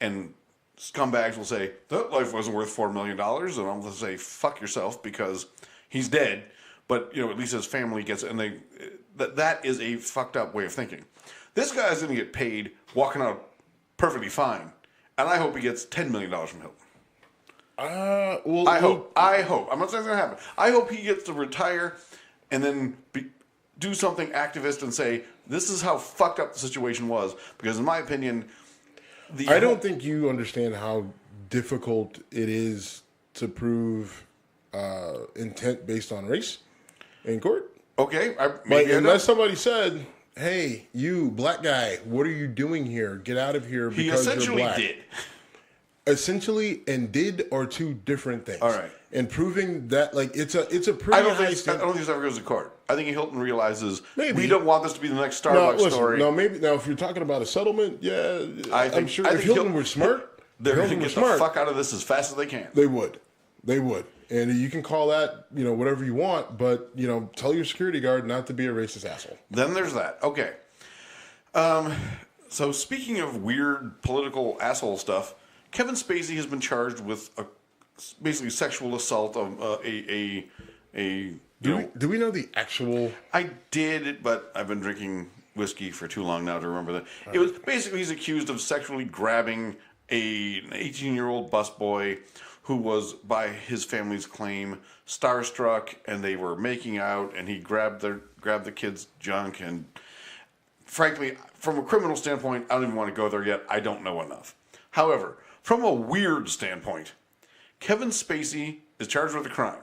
And scumbags will say, that life wasn't worth $4 million. And I'm going to say, fuck yourself, because he's dead. But, at least his family gets it. And that is a fucked up way of thinking. This guy's going to get paid walking out perfectly fine. And I hope he gets $10 million from Hilton. I hope. I'm not saying it's going to happen. I hope he gets to retire and then do something activist and say, this is how fucked up the situation was. Because in my opinion, I don't think you understand how difficult it is to prove intent based on race in court. Okay. Unless somebody said, hey, you, black guy, what are you doing here? Get out of here because you're black. He essentially did. Essentially, and did are two different things. All right. And proving that, it's a pretty I don't think this ever goes to court. I think Hilton realizes we don't want this to be the next Starbucks story. No, maybe. Now, if you're talking about a settlement, yeah, I'm sure if Hilton were smart, they're going to get the fuck out of this as fast as they can. They would. And you can call that, whatever you want, but, tell your security guard not to be a racist asshole. Then there's that. Okay. So speaking of weird political asshole stuff, Kevin Spacey has been charged with basically sexual assault of Do we know the actual? I did, but I've been drinking whiskey for too long now to remember that. It was basically he's accused of sexually grabbing an 18-year-old busboy who was, by his family's claim, starstruck, and they were making out, and he grabbed the kid's junk. And frankly, from a criminal standpoint, I don't even want to go there yet. I don't know enough. However, from a weird standpoint, Kevin Spacey is charged with a crime.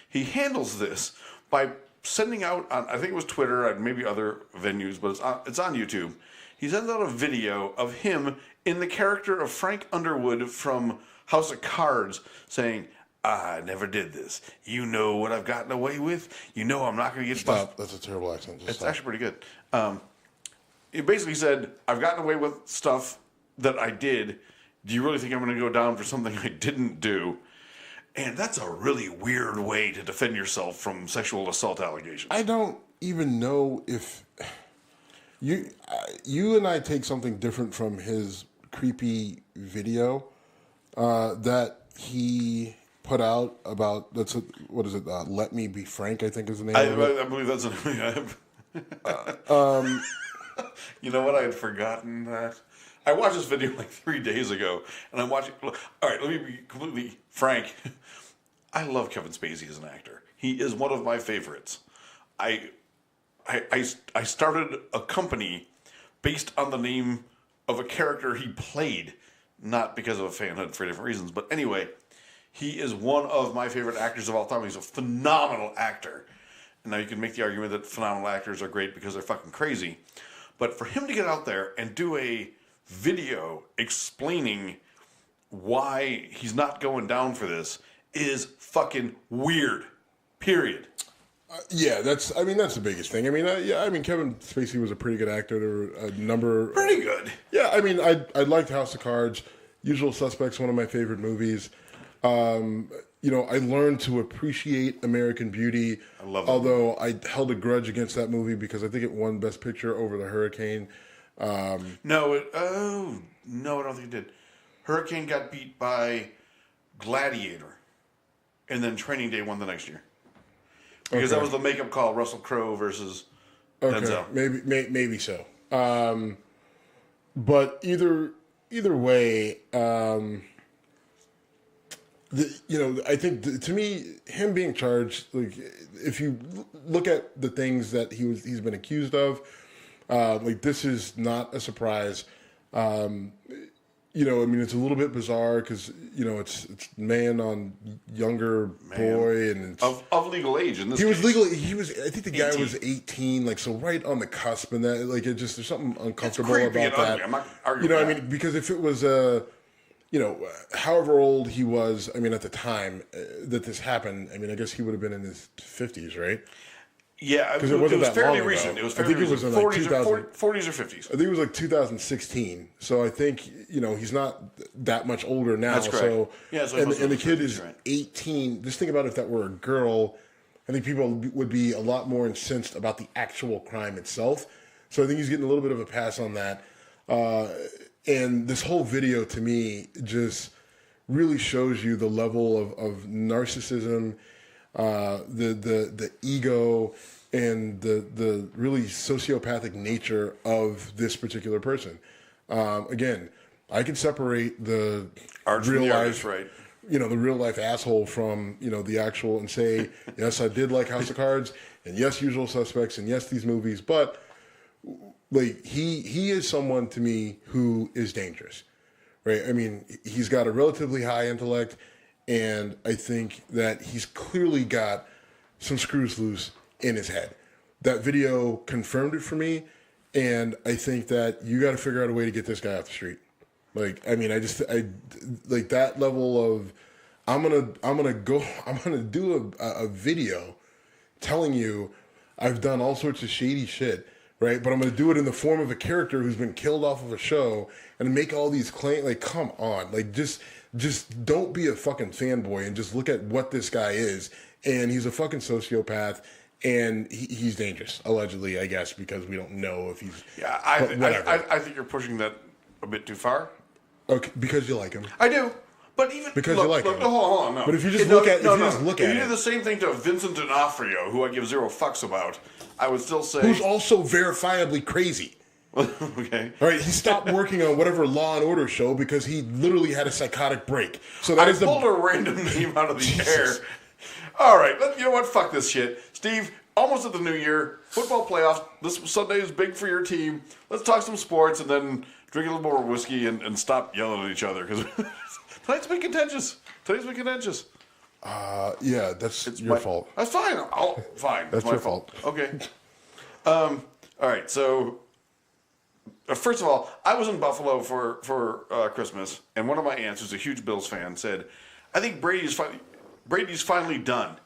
He handles this by sending out on, I think it was Twitter and maybe other venues, but it's on YouTube. He sends out a video of him in the character of Frank Underwood from House of Cards saying, I never did this. You know what I've gotten away with? You know I'm not going to get busted. That's a terrible accent. It's actually pretty good. He basically said, I've gotten away with stuff that I did. Do you really think I'm going to go down for something I didn't do? And that's a really weird way to defend yourself from sexual assault allegations. I don't even know if you and I take something different from his creepy video that he put out about, what is it? Let Me Be Frank, I think is the name of it. I believe that's the name. You know what? I had forgotten that. I watched this video like 3 days ago, and I'm watching. All right, let me be completely frank. I love Kevin Spacey as an actor. He is one of my favorites. I started a company based on the name of a character he played, not because of a fanhood for different reasons. But anyway, he is one of my favorite actors of all time. He's a phenomenal actor. And now you can make the argument that phenomenal actors are great because they're fucking crazy. But for him to get out there and do a video explaining why he's not going down for this is fucking weird. Period. Yeah, that's the biggest thing. Kevin Spacey was a pretty good actor. There were a number. Pretty good. Yeah, I liked House of Cards. Usual Suspects, one of my favorite movies. I learned to appreciate American Beauty. I love it. Although I held a grudge against that movie because I think it won Best Picture over The Hurricane. No, I don't think it did. Hurricane got beat by Gladiator, and then Training Day won the next year. Because that was the makeup call, Russell Crowe versus Denzel. Maybe so. But either way, I think to me, him being charged, like if you look at the things that he's been accused of, this is not a surprise. It's a little bit bizarre because it's man on younger boy and it's, of legal age. In this he case. was legally. He was. I think the guy 18. was 18, so right on the cusp, and that there's something uncomfortable It's creepy about and that. ugly. I'm not arguing with that. Because if it was however old he was, at the time that this happened, I guess he would have been in his 50s, right? Yeah, because it wasn't that fairly long recent. ago. It was fairly recent. It was in 40s or 50s. I think it was like 2016. So I think he's not that much older now. That's correct. So yeah, so and the kid 50s, is right. 18. Just think about if that were a girl. I think people would be a lot more incensed about the actual crime itself. So I think he's getting a little bit of a pass on that. And this whole video to me just really shows you the level of narcissism, the ego, and the really sociopathic nature of this particular person. Again, I can separate the Art real from the life, artist, right? The real life asshole from the actual, and say yes, I did like House of Cards, and yes, Usual Suspects, and yes, these movies, but he is someone to me who is dangerous, right? He's got a relatively high intellect, and I think that he's clearly got some screws loose in his head. That video confirmed it for me, and I think that you got to figure out a way to get this guy off the street. I that level of I'm gonna do a video telling you I've done all sorts of shady shit, right? But I'm gonna do it in the form of a character who's been killed off of a show and make all these claims. Come on, just don't be a fucking fanboy and just look at what this guy is. And he's a fucking sociopath. And he's dangerous, allegedly, I guess, because we don't know if he's... Yeah, I think you're pushing that a bit too far. Okay, because you like him. I do. But even... Because you like him. Hold on, no. But if you just look at it... If you did the same thing to Vincent D'Onofrio, who I give zero fucks about, I would still say... Who's also verifiably crazy. Okay. All right, he stopped working on whatever Law and Order show because he literally had a psychotic break. So I pulled a random name out of the air. All right, you know what? Fuck this shit. Steve, almost at the new year, football playoffs. This Sunday is big for your team. Let's talk some sports and then drink a little more whiskey and stop yelling at each other because tonight's been contentious. Yeah, that's your fault. That's fine. Fine. That's my your fault. Okay. All right, so first of all, I was in Buffalo for Christmas, and one of my aunts, who's a huge Bills fan, said, I think Brady's finally done.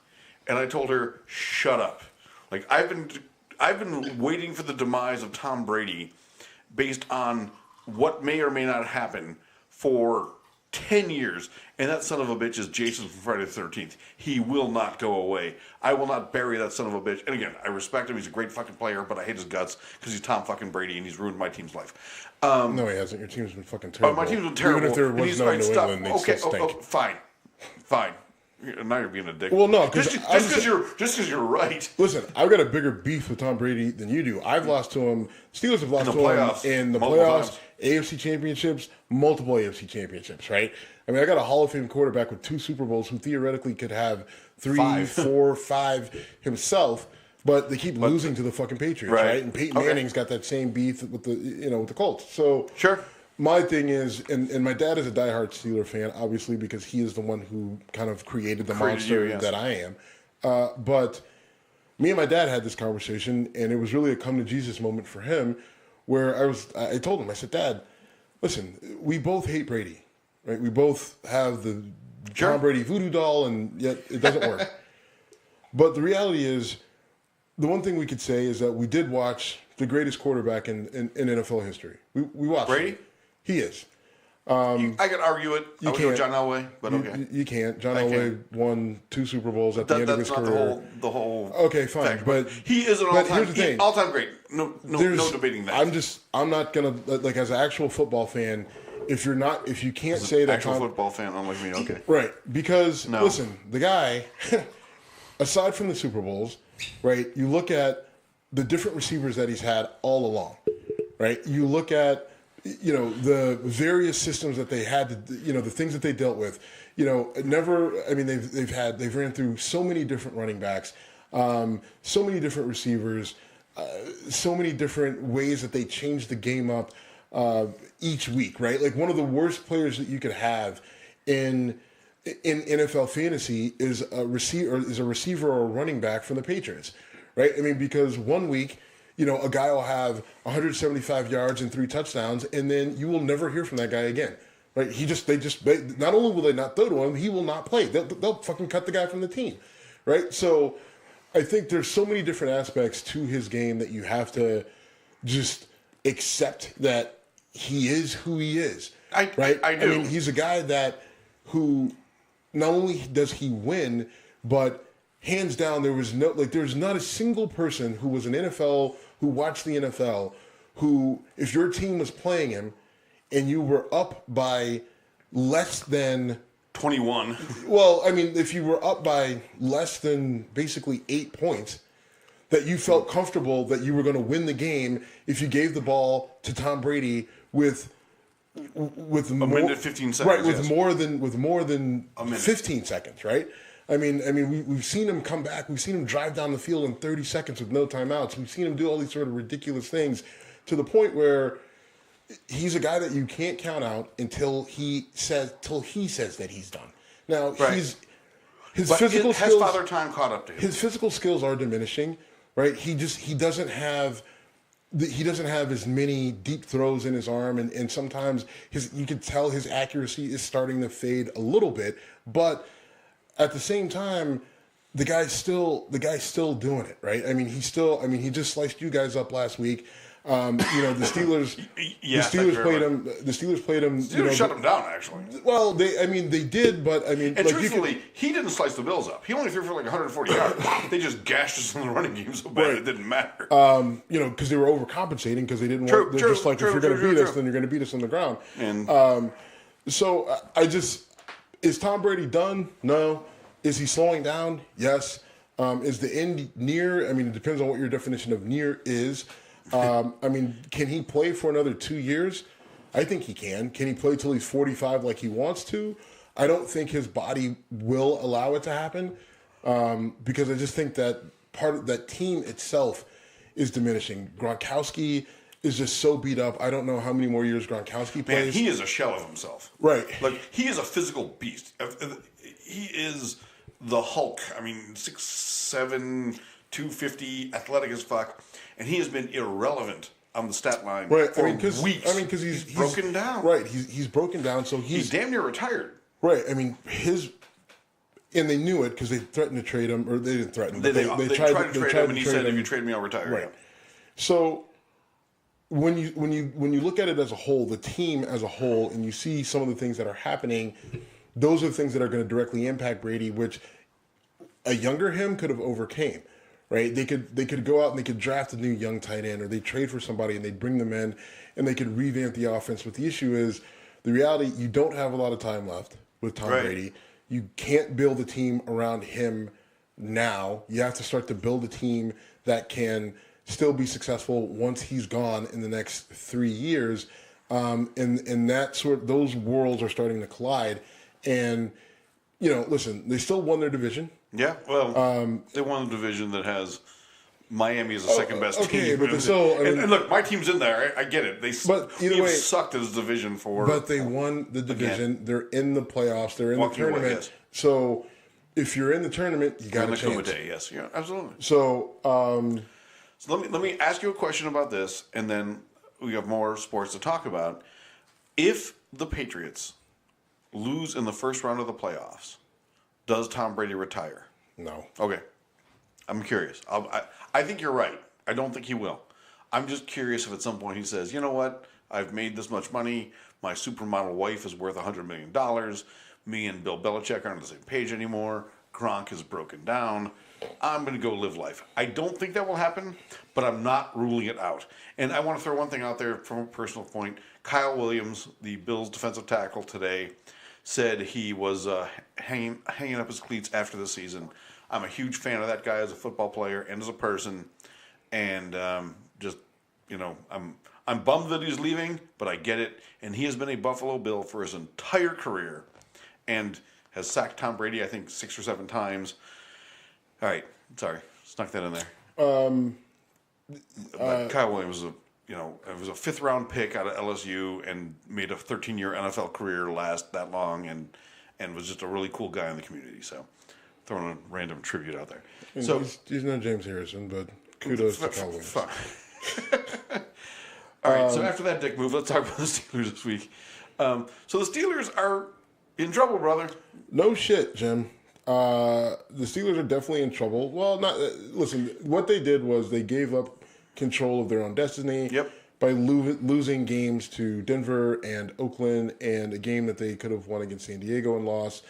And I told her, shut up. I've been waiting for the demise of Tom Brady based on what may or may not happen for 10 years. And that son of a bitch is Jason from Friday the 13th. He will not go away. I will not bury that son of a bitch. And again, I respect him. He's a great fucking player, but I hate his guts because he's Tom fucking Brady and he's ruined my team's life. No, he hasn't. Your team's been fucking terrible. My team's been terrible. Even if there was no New England, they'd still stink. Fine. Now you're being a dick. Well, no, just because you're right. Listen, I've got a bigger beef with Tom Brady than you do. I've lost to him. Steelers have lost to him in the playoffs, AFC championships, multiple AFC championships, right? I mean, I got a Hall of Fame quarterback with 2 Super Bowls who theoretically could have 3, 4, 5 himself, but they keep losing to the fucking Patriots, right? And Peyton Manning's got that same beef with the Colts. So sure. My thing is, and my dad is a diehard Steeler fan, obviously, because he is the one who kind of created the monster that I am. But me and my dad had this conversation, and it was really a come to Jesus moment for him, where I told him, I said, Dad, listen, we both hate Brady, right? We both have the Tom Brady voodoo doll, and yet it doesn't work. But the reality is, the one thing we could say is that we did watch the greatest quarterback in NFL history. We watched Brady. Him. He is. I could argue it. I would go John Elway, but okay. You can't. John Elway won 2 Super Bowls at the end of his career. That's not the whole. Okay, fine, factor, but he is an all-time great. No debating that. I'm not gonna like as an actual football fan. If you can't say that actual football fan, unlike me, okay, right? Because listen, the guy, aside from the Super Bowls, right? You look at the different receivers that he's had all along, right? You look at the various systems that they had, the things that they dealt with, they've ran through so many different running backs, so many different receivers, so many different ways that they changed the game up each week, right? Like one of the worst players that you could have in NFL fantasy is a receiver or a running back from the Patriots, right? I mean, because one week, a guy will have 175 yards and 3 touchdowns, and then you will never hear from that guy again. Right? They not only will they not throw to him, he will not play. They'll fucking cut the guy from the team. Right? So I think there's so many different aspects to his game that you have to just accept that he is who he is. Right? I do. I mean, he's a guy who not only does he win, but hands down, there's not a single person who was an NFL, who watched the NFL, who, if your team was playing him and you were up by less than 21. Well, I mean, if you were up by less than basically 8 points, that you felt comfortable that you were going to win the game if you gave the ball to Tom Brady with a minute 15 seconds. Right, with more than 15 seconds, right? I mean, we've seen him come back. We've seen him drive down the field in 30 seconds with no timeouts. We've seen him do all these sort of ridiculous things to the point where he's a guy that you can't count out until he says that he's done. Now, his physical skills, has Father Time caught up to him? His physical skills are diminishing, right? He doesn't have as many deep throws in his arm, and sometimes you can tell his accuracy is starting to fade a little bit, but at the same time, the guy's still doing it, right? I mean, he just sliced you guys up last week. The Steelers, played him. The Steelers played him. Steelers shut him down, actually. Well, they did, but I mean, and truthfully, he didn't slice the Bills up. He only threw for like 140 yards. They just gashed us in the running game so bad it didn't matter. Because they were overcompensating because they didn't want. They're just like, if you're going to beat us, then you're going to beat us on the ground. And so is Tom Brady done? No. Is he slowing down? Yes. Is the end near? I mean, it depends on what your definition of near is. I mean, can he play for another 2 years? I think he can. Can he play till he's 45 like he wants to? I don't think his body will allow it to happen because I just think that part of that team itself is diminishing. Gronkowski is just so beat up. I don't know how many more years Gronkowski plays. Man, he is a shell of himself. Right. Like, he is a physical beast. He is the Hulk. I mean, 6'7", 250, athletic as fuck. And he has been irrelevant on the stat line for weeks. Because he's broken down. Right. He's broken down. So he's damn near retired. Right. I mean, and they knew it because they threatened to trade him, or they didn't threaten. They tried to trade him, and he said, "If you trade me, I'll retire." Right. So when you look at it as a whole, the team as a whole, and you see some of the things that are happening, those are the things that are going to directly impact Brady, which a younger him could have overcame. Right? They could go out and they could draft a new young tight end, or they trade for somebody and they'd bring them in and they could revamp the offense. But the issue is, the reality, you don't have a lot of time left with Tom Brady. you can't build a team around him now. You have to start to build a team that can still be successful once he's gone in the next 3 years. And those worlds are starting to collide. And, listen, they still won their division. Yeah, well, they won a division that has Miami as the second best team. But and look, my team's in there. I get it. But either way, sucked as division for. But they won the division. Again. They're in the playoffs. They're in the tournament. Away, yes. So if you're in the tournament, you got a chance. Yes, yeah, absolutely. So, so let me ask you a question about this, and then we have more sports to talk about. If the Patriots lose in the first round of the playoffs, does Tom Brady retire? No. Okay. I'm curious. I think you're right. I don't think he will. I'm just curious if at some point he says, you know what? I've made this much money. My supermodel wife is worth $100 million. Me and Bill Belichick aren't on the same page anymore. Gronk is broken down. I'm going to go live life. I don't think that will happen, but I'm not ruling it out. And I want to throw one thing out there from a personal point. Kyle Williams, the Bills defensive tackle today, said he was hanging up his cleats after the season. I'm a huge fan of that guy as a football player and as a person, and I'm bummed that he's leaving, but I get it. And he has been a Buffalo Bill for his entire career, and has sacked Tom Brady, I think, 6 or 7 times. All right, sorry, snuck that in there. But Kyle Williams was it was a 5th round pick out of LSU and made a 13-year NFL career last that long, and was just a really cool guy in the community. So. Throwing a random tribute out there. So he's not James Harrison, but kudos to Kyle Williams. All right, so after that dick move, let's talk about the Steelers this week. So the Steelers are in trouble, brother. No shit, Jim. The Steelers are definitely in trouble. Well, listen, what they did was they gave up control of their own destiny by losing games to Denver and Oakland, and a game that they could have won against San Diego and lost.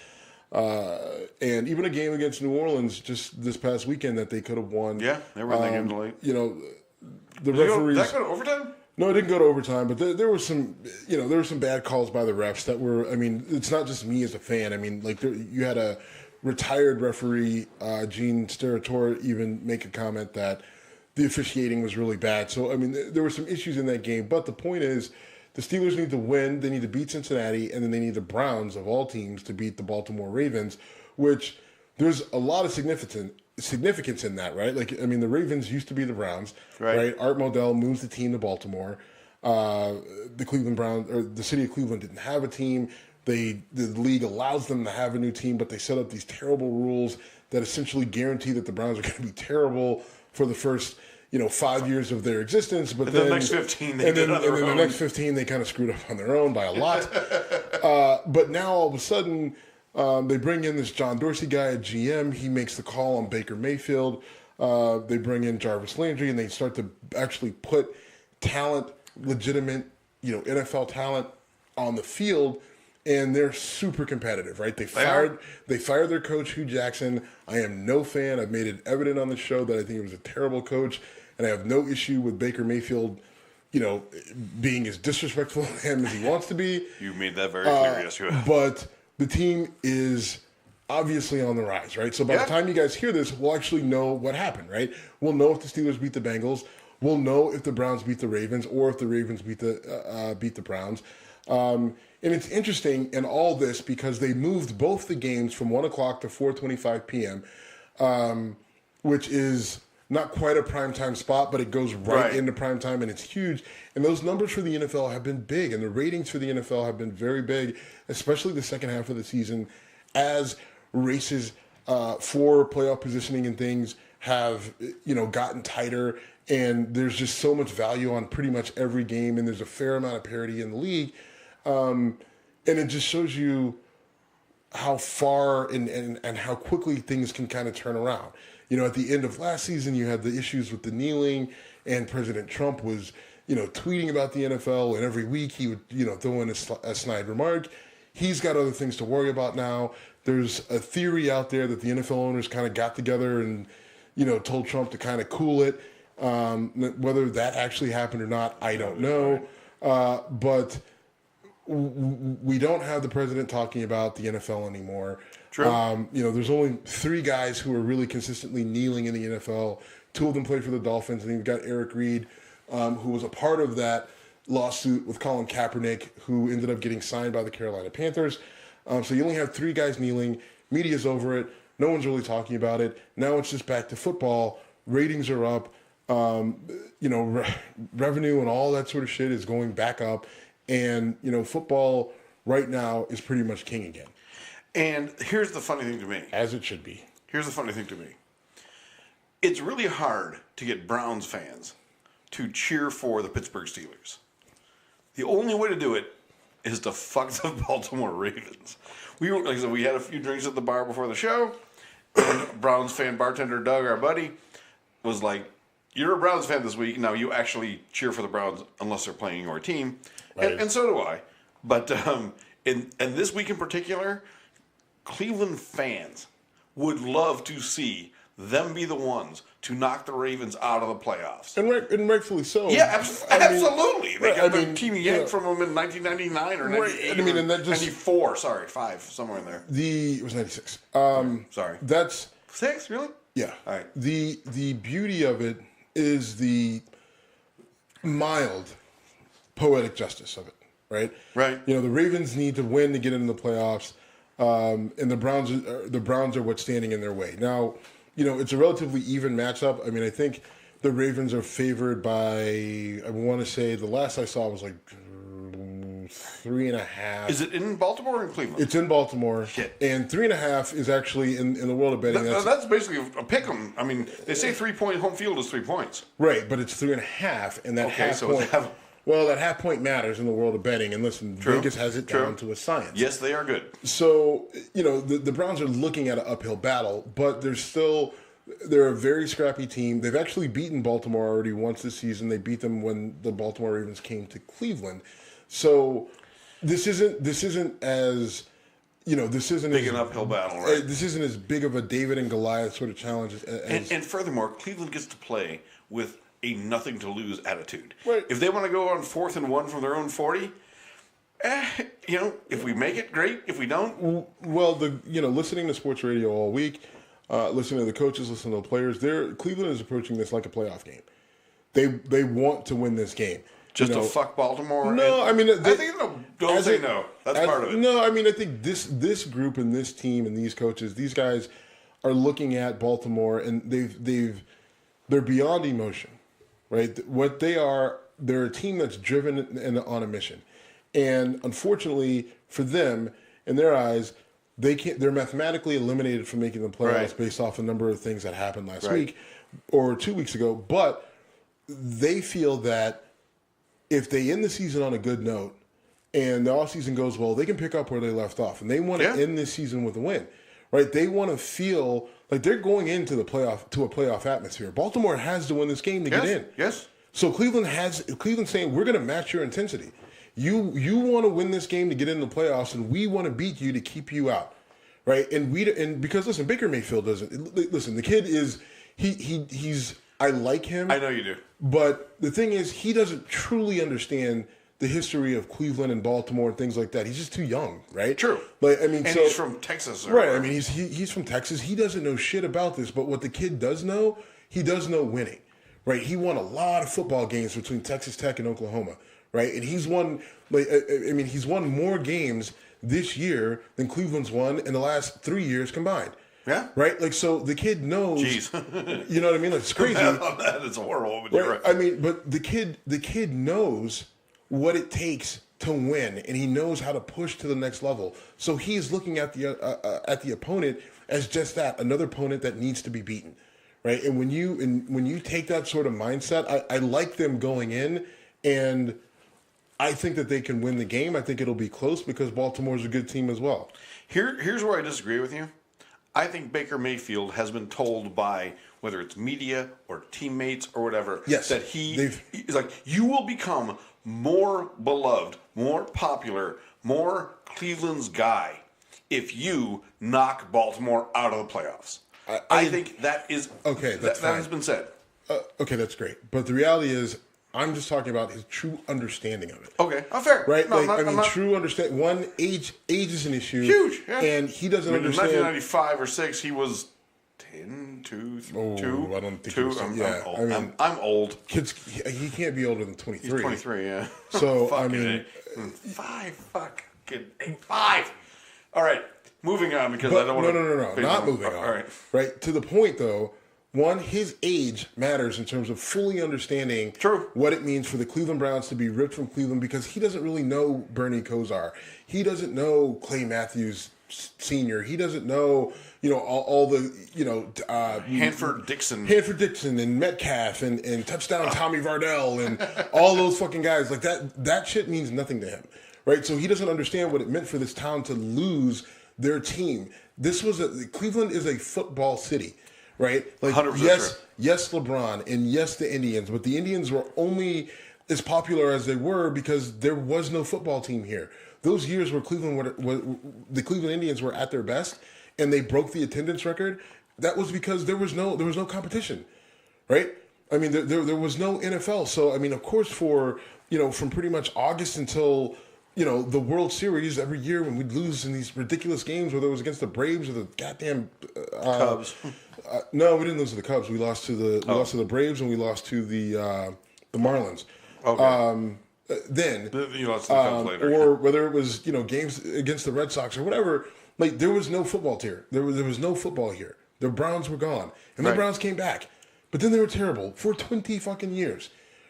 And even a game against New Orleans just this past weekend that they could have won. Yeah, they were thinking late. The referees. Did that go to overtime? No, it didn't go to overtime, but there were some, there were some bad calls by the refs that were. I mean, it's not just me as a fan. I mean, you had a retired referee, Gene Steratore, even make a comment that the officiating was really bad. So I mean, there were some issues in that game. But the point is, the Steelers need to win. They need to beat Cincinnati, and then they need the Browns, of all teams, to beat the Baltimore Ravens, which there's a lot of significance in that, right? Like, I mean, the Ravens used to be the Browns, right? Art Modell moves the team to Baltimore. The Cleveland Browns, or the city of Cleveland, didn't have a team. The league allows them to have a new team, but they set up these terrible rules that essentially guarantee that the Browns are going to be terrible for the first 5 years of their existence, but then the next 15, the next 15, they kind of screwed up on their own by a lot. But now all of a sudden, they bring in this John Dorsey guy at GM. He makes the call on Baker Mayfield. They bring in Jarvis Landry, and they start to actually put talent, legitimate, NFL talent on the field. And they're super competitive, right? They fired their coach, Hugh Jackson. I am no fan. I've made it evident on the show that I think he was a terrible coach, and I have no issue with Baker Mayfield, being as disrespectful to him as he wants to be. You made that very clear, yes, you have. But the team is obviously on the rise, right? So by the time you guys hear this, we'll actually know what happened, right? We'll know if the Steelers beat the Bengals. We'll know if the Browns beat the Ravens, or if the Ravens beat the Browns. And it's interesting in all this because they moved both the games from 1 o'clock to 4:25 p.m., which is not quite a primetime spot, but it goes right into primetime, and it's huge. And those numbers for the NFL have been big, and the ratings for the NFL have been very big, especially the second half of the season, as races for playoff positioning and things have gotten tighter, and there's just so much value on pretty much every game, and there's a fair amount of parity in the league. And it just shows you how far and how quickly things can kind of turn around. At the end of last season, you had the issues with the kneeling, and President Trump was, tweeting about the NFL, and every week he would, throw in a snide remark. He's got other things to worry about now. There's a theory out there that the NFL owners kind of got together and, told Trump to kind of cool it. Whether that actually happened or not, I don't know. But we don't have the president talking about the NFL anymore. True. There's only 3 guys who are really consistently kneeling in the NFL. 2 of them played for the Dolphins, and you've got Eric Reed, who was a part of that lawsuit with Colin Kaepernick, who ended up getting signed by the Carolina Panthers. So you only have 3 guys kneeling. Media's over it. No one's really talking about it. Now it's just back to football. Ratings are up. Revenue and all that sort of shit is going back up. And, football right now is pretty much king again. And here's the funny thing to me. As it should be. Here's the funny thing to me. It's really hard to get Browns fans to cheer for the Pittsburgh Steelers. The only way to do it is to fuck the Baltimore Ravens. We had a few drinks at the bar before the show, and Browns fan bartender Doug, our buddy, was like, "You're a Browns fan this week. Now you actually cheer for the Browns unless they're playing your team," right. and so do I. But and this week in particular, Cleveland fans would love to see them be the ones to knock the Ravens out of the playoffs. And rightfully so. Yeah, absolutely. They got the team yanked from them in 1999 or 98 or 94. Sorry, 5, somewhere in there. It was 96. Sorry. That's 6, really? Yeah. All right. The beauty of it is the mild poetic justice of it, right? Right. The Ravens need to win to get into the playoffs, and the Browns are what's standing in their way. Now, it's a relatively even matchup. I mean, I think the Ravens are favored by, I want to say, the last I saw was like 3.5. Is it in Baltimore or in Cleveland? It's in Baltimore. Shit. And 3.5 is actually in the world of betting. That's basically a pick 'em. I mean, they say 3-point home field is 3 points. Right, but it's 3.5, and that half point. That half point matters in the world of betting. And listen, Vegas has it down to a science. Yes, they are good. So, the Browns are looking at an uphill battle, but they're a very scrappy team. They've actually beaten Baltimore already once this season. They beat them when the Baltimore Ravens came to Cleveland. So this isn't as big an uphill battle, right? This isn't as big of a David and Goliath sort of challenge. And furthermore, Cleveland gets to play with a nothing to lose attitude. Right. If they want to go on 4th and 1 from their own 40, if we make it, great. If we don't, well, listening to sports radio all week, listening to the coaches, listening to the players, Cleveland is approaching this like a playoff game. They want to win this game. Just to fuck Baltimore? No, I mean... Don't say no. That's part of it. No, I mean, I think this group and this team and these coaches, these guys are looking at Baltimore, and they're beyond emotion, right? What they're a team that's driven and on a mission. And unfortunately for them, in their eyes, they're mathematically eliminated from making the playoffs based off a number of things that happened last week or 2 weeks ago. But they feel that if they end the season on a good note and the offseason goes well, they can pick up where they left off. And they want to end this season with a win, right? They want to feel like they're going into a playoff atmosphere. Baltimore has to win this game to get in. Yes. So Cleveland's saying, we're going to match your intensity. You want to win this game to get into the playoffs, and we want to beat you to keep you out, right? And because listen, Baker Mayfield doesn't listen. The kid is he's I like him. I know you do. But the thing is, he doesn't truly understand the history of Cleveland and Baltimore and things like that. He's just too young, right? True. He's from Texas. Right. I mean, he's from Texas. He doesn't know shit about this. But what the kid does know, he does know winning, right? He won a lot of football games between Texas Tech and Oklahoma, right? And he's won, he's won more games this year than Cleveland's won in the last 3 years combined. Yeah. Right? So the kid knows. Jeez. You know what I mean? It's crazy. It's horrible, but you're right. I mean, but the kid knows what it takes to win, and he knows how to push to the next level. So he's looking at the opponent as just that, another opponent that needs to be beaten. Right? And when you take that sort of mindset, I like them going in, and I think that they can win the game. I think it'll be close because Baltimore's a good team as well. Here's where I disagree with you. I think Baker Mayfield has been told by whether it's media or teammates or whatever that he's like, you will become more beloved, more popular, more Cleveland's guy if you knock Baltimore out of the playoffs. I think that is okay. That has been said. Okay, that's great. But the reality is, I'm just talking about his true understanding of it. Okay, fair. Right? No, true understand. One, age is an issue. Huge. Yeah. And he doesn't understand. In 1995 or 6, he was 10, 2, 2. I don't think 2. he was, I'm old. I'm old. Kids, he can't be older than 23. He's 23, yeah. So, I mean... 5. Fucking 5. All right. Moving on because I don't want to... No. Not moving on. All right. Right? To the point, though, one, his age matters in terms of fully understanding what it means for the Cleveland Browns to be ripped from Cleveland because he doesn't really know Bernie Kosar. He doesn't know Clay Matthews Sr. He doesn't know, all the, Hanford Dixon and Metcalf and touchdown Tommy Vardell and all those fucking guys. Like that shit means nothing to him. Right? So he doesn't understand what it meant for this town to lose their team. Cleveland is a football city. Right? Like, 100% yes, LeBron, and yes, the Indians, but the Indians were only as popular as they were because there was no football team here. Those years where the Cleveland Indians were at their best and they broke the attendance record, that was because there was no competition, right? I mean, there was no NFL. So, I mean, of course, from pretty much August until the World Series every year when we'd lose in these ridiculous games, whether it was against the Braves or the goddamn Cubs. No, we didn't lose to the Cubs. We lost to the Braves and we lost to the Marlins. Okay. Then you lost to the Cubs later. Or whether it was games against the Red Sox or whatever. Like there was no football here. There was no football here. The Browns were gone, and the Browns came back, but then they were terrible for 20 fucking years,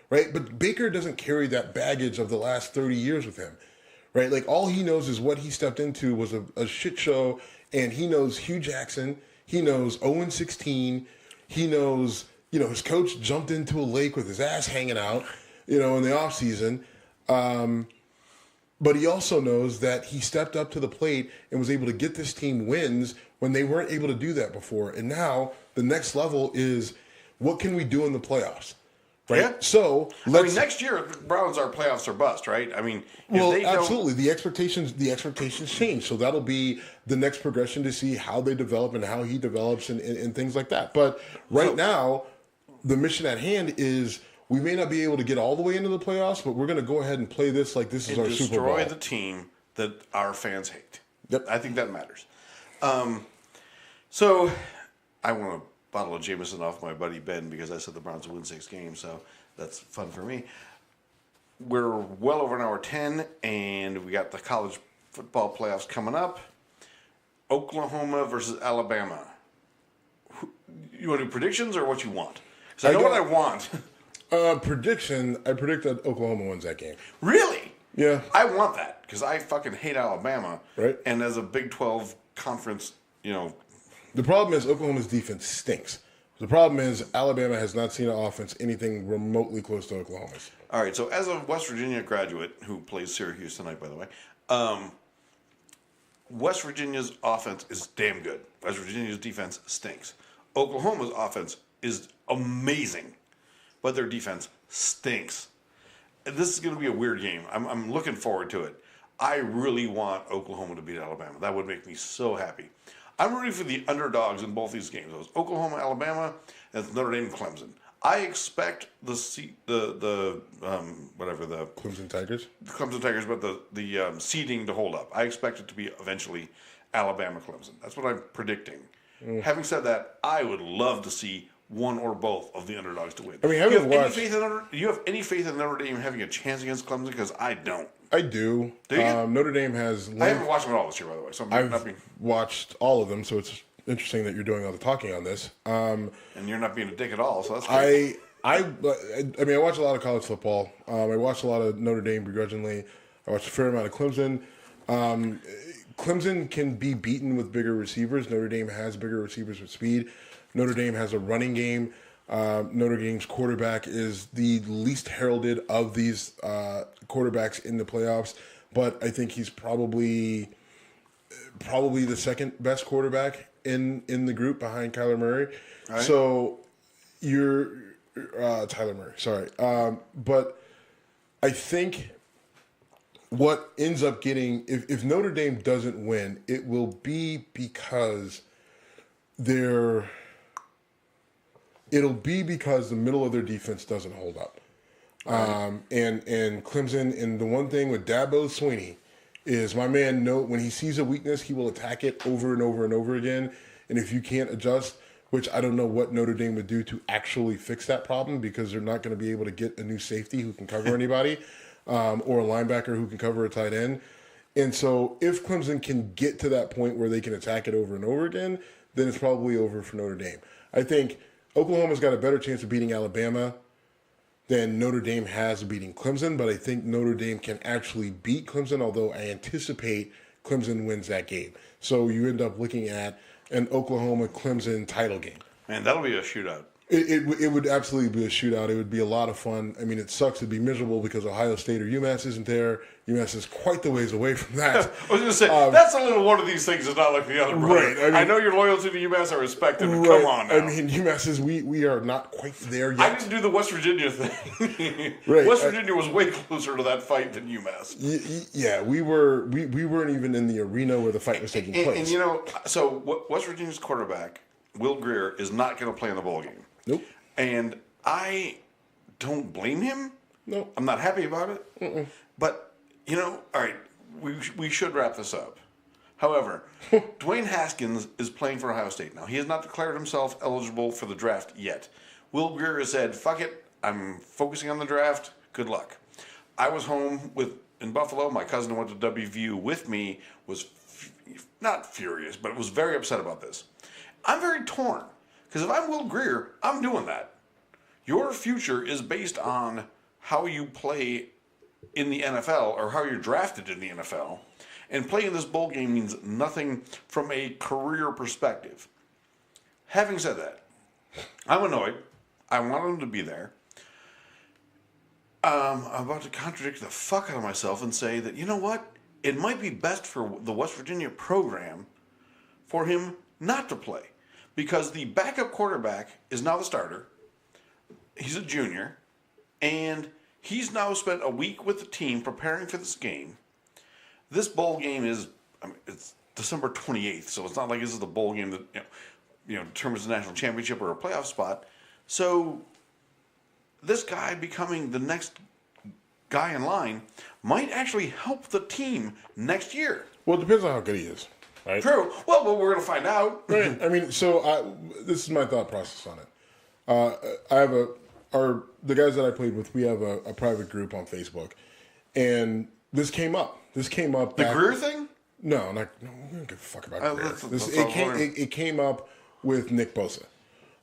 right? But Baker doesn't carry that baggage of the last 30 years with him. Right, like all he knows is what he stepped into was a shit show, and he knows Hugh Jackson. He knows 0-16. He knows, his coach jumped into a lake with his ass hanging out, in the offseason. But he also knows that he stepped up to the plate and was able to get this team wins when they weren't able to do that before. And now the next level is what can we do in the playoffs? Right. Yeah. So next year the Browns are playoffs or bust, right? I mean, absolutely. The expectations change. So that'll be the next progression to see how they develop and how he develops and things like that. But now, the mission at hand is we may not be able to get all the way into the playoffs, but we're going to go ahead and play this like this is our Super Bowl. Destroy the team that our fans hate. Yep. I think that matters. So I want to bottle of Jameson off my buddy Ben because I said the Browns will win 6 games, so that's fun for me. We're well over an hour 10, and we got the college football playoffs coming up. Oklahoma versus Alabama. You want to do predictions or what you want? Because I know what I want. Prediction, I predict that Oklahoma wins that game. Really? Yeah. I want that because I fucking hate Alabama. Right. And as a Big 12 conference, The problem is Oklahoma's defense stinks. The problem is Alabama has not seen an offense anything remotely close to Oklahoma's. All right, so as a West Virginia graduate who plays Syracuse tonight, by the way, West Virginia's offense is damn good. West Virginia's defense stinks. Oklahoma's offense is amazing, but their defense stinks. And this is going to be a weird game. I'm looking forward to it. I really want Oklahoma to beat Alabama. That would make me so happy. I'm rooting for the underdogs in both these games. It was Oklahoma, Alabama, and it's Notre Dame and Clemson. I expect the Clemson Tigers, but the seeding to hold up. I expect it to be eventually Alabama, Clemson. That's what I'm predicting. Having said that, I would love to see one or both of the underdogs to win. I mean, do you have any faith in Notre Dame having a chance against Clemson? Because I don't. I do. Do you? Notre Dame has... I haven't watched them at all this year, by the way. So I've watched all of them, so it's interesting that you're doing all the talking on this. And you're not being a dick at all, so that's great. I mean, I watch a lot of college football. I watch a lot of Notre Dame begrudgingly. I watch a fair amount of Clemson. Clemson can be beaten with bigger receivers. Notre Dame has bigger receivers with speed. Notre Dame has a running game. Notre Dame's quarterback is the least heralded of these quarterbacks in the playoffs, but I think he's probably the second best quarterback in the group behind Kyler Murray. Right. So you're Tyler Murray, sorry. But I think what ends up getting, if Notre Dame doesn't win, it will be because it'll be because the middle of their defense doesn't hold up. And Clemson, and the one thing with Dabo Swinney is my man, when he sees a weakness, he will attack it over and over and over again. And if you can't adjust, which I don't know what Notre Dame would do to actually fix that problem, because they're not going to be able to get a new safety who can cover anybody, or a linebacker who can cover a tight end. And so if Clemson can get to that point where they can attack it over and over again, then it's probably over for Notre Dame. I think Oklahoma's got a better chance of beating Alabama than Notre Dame has of beating Clemson, but I think Notre Dame can actually beat Clemson, although I anticipate Clemson wins that game. So you end up looking at an Oklahoma-Clemson title game. Man, that'll be a shootout. It would absolutely be a shootout. It would be a lot of fun. I mean, it sucks to be miserable because Ohio State or UMass isn't there. UMass is quite the ways away from that. I was going to say, that's a little one of these things. It's not like the other, brother. Right. I know your loyalty to UMass. I respect it, but come on now. I mean, UMass is, we are not quite there yet. I didn't do the West Virginia thing. Right. West Virginia was way closer to that fight than UMass. Yeah, we weren't even in the arena where the fight was taking place. And so West Virginia's quarterback, Will Grier, is not going to play in the bowl game. Nope. And I don't blame him. Nope. I'm not happy about it. Mm-mm. But, all right, we should wrap this up. However, Dwayne Haskins is playing for Ohio State now. He has not declared himself eligible for the draft yet. Will Grier has said, fuck it, I'm focusing on the draft. Good luck. I was home in Buffalo. My cousin who went to WVU with me was not furious, but was very upset about this. I'm very torn. Because if I'm Will Grier, I'm doing that. Your future is based on how you play in the NFL or how you're drafted in the NFL. And playing this bowl game means nothing from a career perspective. Having said that, I'm annoyed. I want him to be there. I'm about to contradict the fuck out of myself and say that, you know what? It might be best for the West Virginia program for him not to play. Because the backup quarterback is now the starter. He's a junior. And he's now spent a week with the team preparing for this game. This bowl game it's December 28th. So it's not like this is the bowl game that determines the national championship or a playoff spot. So this guy becoming the next guy in line might actually help the team next year. Well, it depends on how good he is. Right? True. Well, but we're going to find out. Right. I mean, so this is my thought process on it. I have the guys that I played with, we have a private group on Facebook, and this came up. The Grier thing? No, we don't give a fuck about Grier. It came up with Nick Bosa.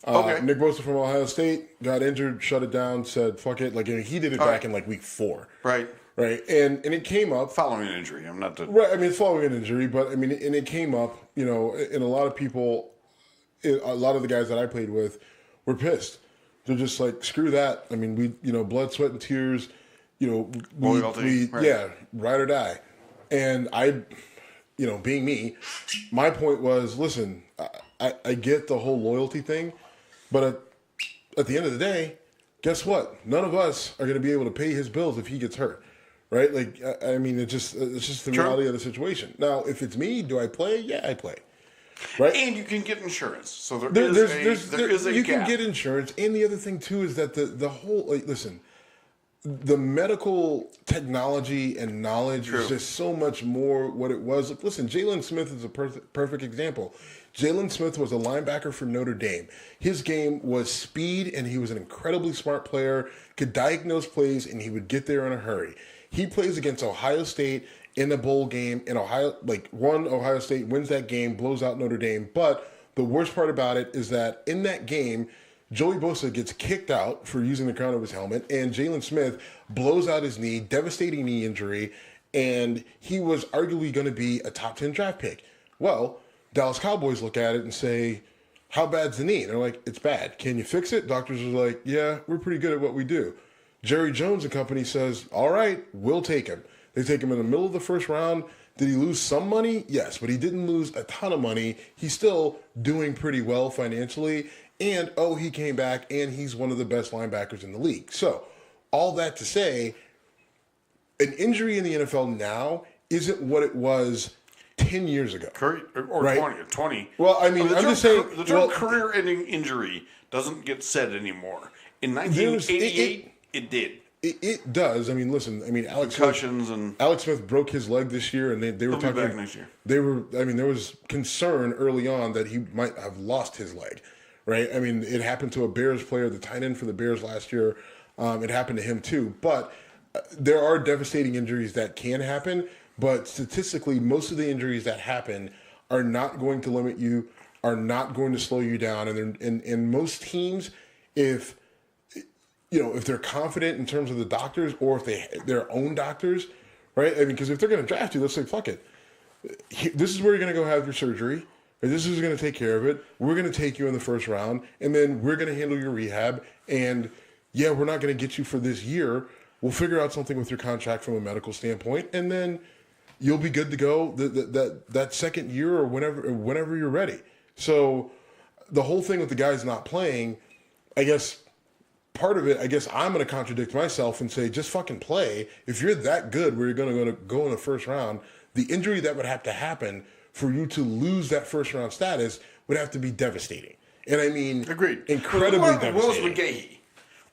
Okay. Nick Bosa from Ohio State got injured, shut it down, said fuck it. Like he did it back in like week 4. Right. Right, and it came up following an injury. I'm not right. I mean, it's following an injury, but I mean, and it came up. And a lot of people, a lot of the guys that I played with, were pissed. They're just like, screw that. I mean, we, blood, sweat, and tears. Loyalty, right. Yeah, ride or die. And I, being me, my point was, listen, I get the whole loyalty thing, but at the end of the day, guess what? None of us are going to be able to pay his bills if he gets hurt. Right? Like, I mean, it's just the reality of the situation. Now, if it's me, do I play? Yeah, I play. Right? And you can get insurance. So there is a you gap. can get insurance. And the other thing, too, is that the whole, listen, the medical technology and knowledge is just so much more what it was. Like, listen, Jalen Smith is a perfect example. Jalen Smith was a linebacker for Notre Dame. His game was speed, and he was an incredibly smart player, could diagnose plays, and he would get there in a hurry. He plays against Ohio State in a bowl game, and Ohio State wins that game, blows out Notre Dame. But the worst part about it is that in that game, Joey Bosa gets kicked out for using the crown of his helmet, and Jalen Smith blows out his knee, devastating knee injury, and he was arguably going to be a top 10 draft pick. Well, Dallas Cowboys look at it and say, how bad's the knee? And they're like, it's bad. Can you fix it? Doctors are like, yeah, we're pretty good at what we do. Jerry Jones and company says, all right, we'll take him. They take him in the middle of the first round. Did he lose some money? Yes, but he didn't lose a ton of money. He's still doing pretty well financially. And, he came back, and he's one of the best linebackers in the league. So, all that to say, an injury in the NFL now isn't what it was 10 years ago. Or right? 20. Well, I mean, I'm just saying... The term career-ending injury doesn't get said anymore. In 1988... It did. It does. I mean, listen. I mean, Alex Smith broke his leg this year, and they were talking back next year. They were. I mean, there was concern early on that he might have lost his leg, right? I mean, it happened to a Bears player, the tight end for the Bears last year. It happened to him too. But there are devastating injuries that can happen. But statistically, most of the injuries that happen are not going to limit you, are not going to slow you down, and most teams, if they're confident in terms of the doctors, or if their own doctors, right? I mean, because if they're going to draft you, let's say, fuck it. This is where you're going to go have your surgery. Or this is going to take care of it. We're going to take you in the first round, and then we're going to handle your rehab. And yeah, we're not going to get you for this year. We'll figure out something with your contract from a medical standpoint, and then you'll be good to go that second year or whenever you're ready. So the whole thing with the guys not playing, I guess part of it, I guess I'm going to contradict myself and say, just fucking play. If you're that good where you're going to go in the first round, the injury that would have to happen for you to lose that first round status would have to be devastating. And I mean, agreed, incredibly devastating.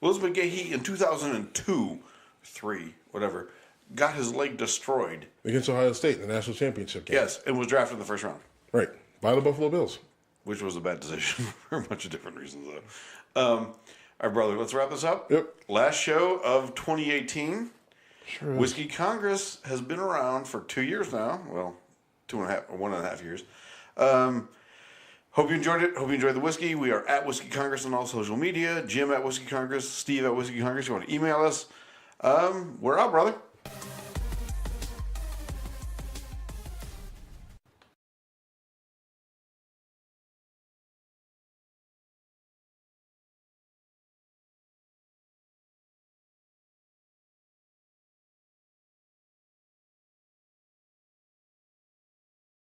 Willis McGahee in 2002, 3, whatever, got his leg destroyed against Ohio State in the national championship game. Yes, and was drafted in the first round. Right, by the Buffalo Bills. Which was a bad decision for a bunch of different reasons, though. All right, brother, let's wrap this up. Yep. Last show of 2018. Sure. Whiskey Congress has been around for 2 years now. Well, 1.5 years. Hope you enjoyed it. Hope you enjoyed the whiskey. We are at Whiskey Congress on all social media. Jim at Whiskey Congress. Steve at Whiskey Congress. You want to email us? We're out, brother.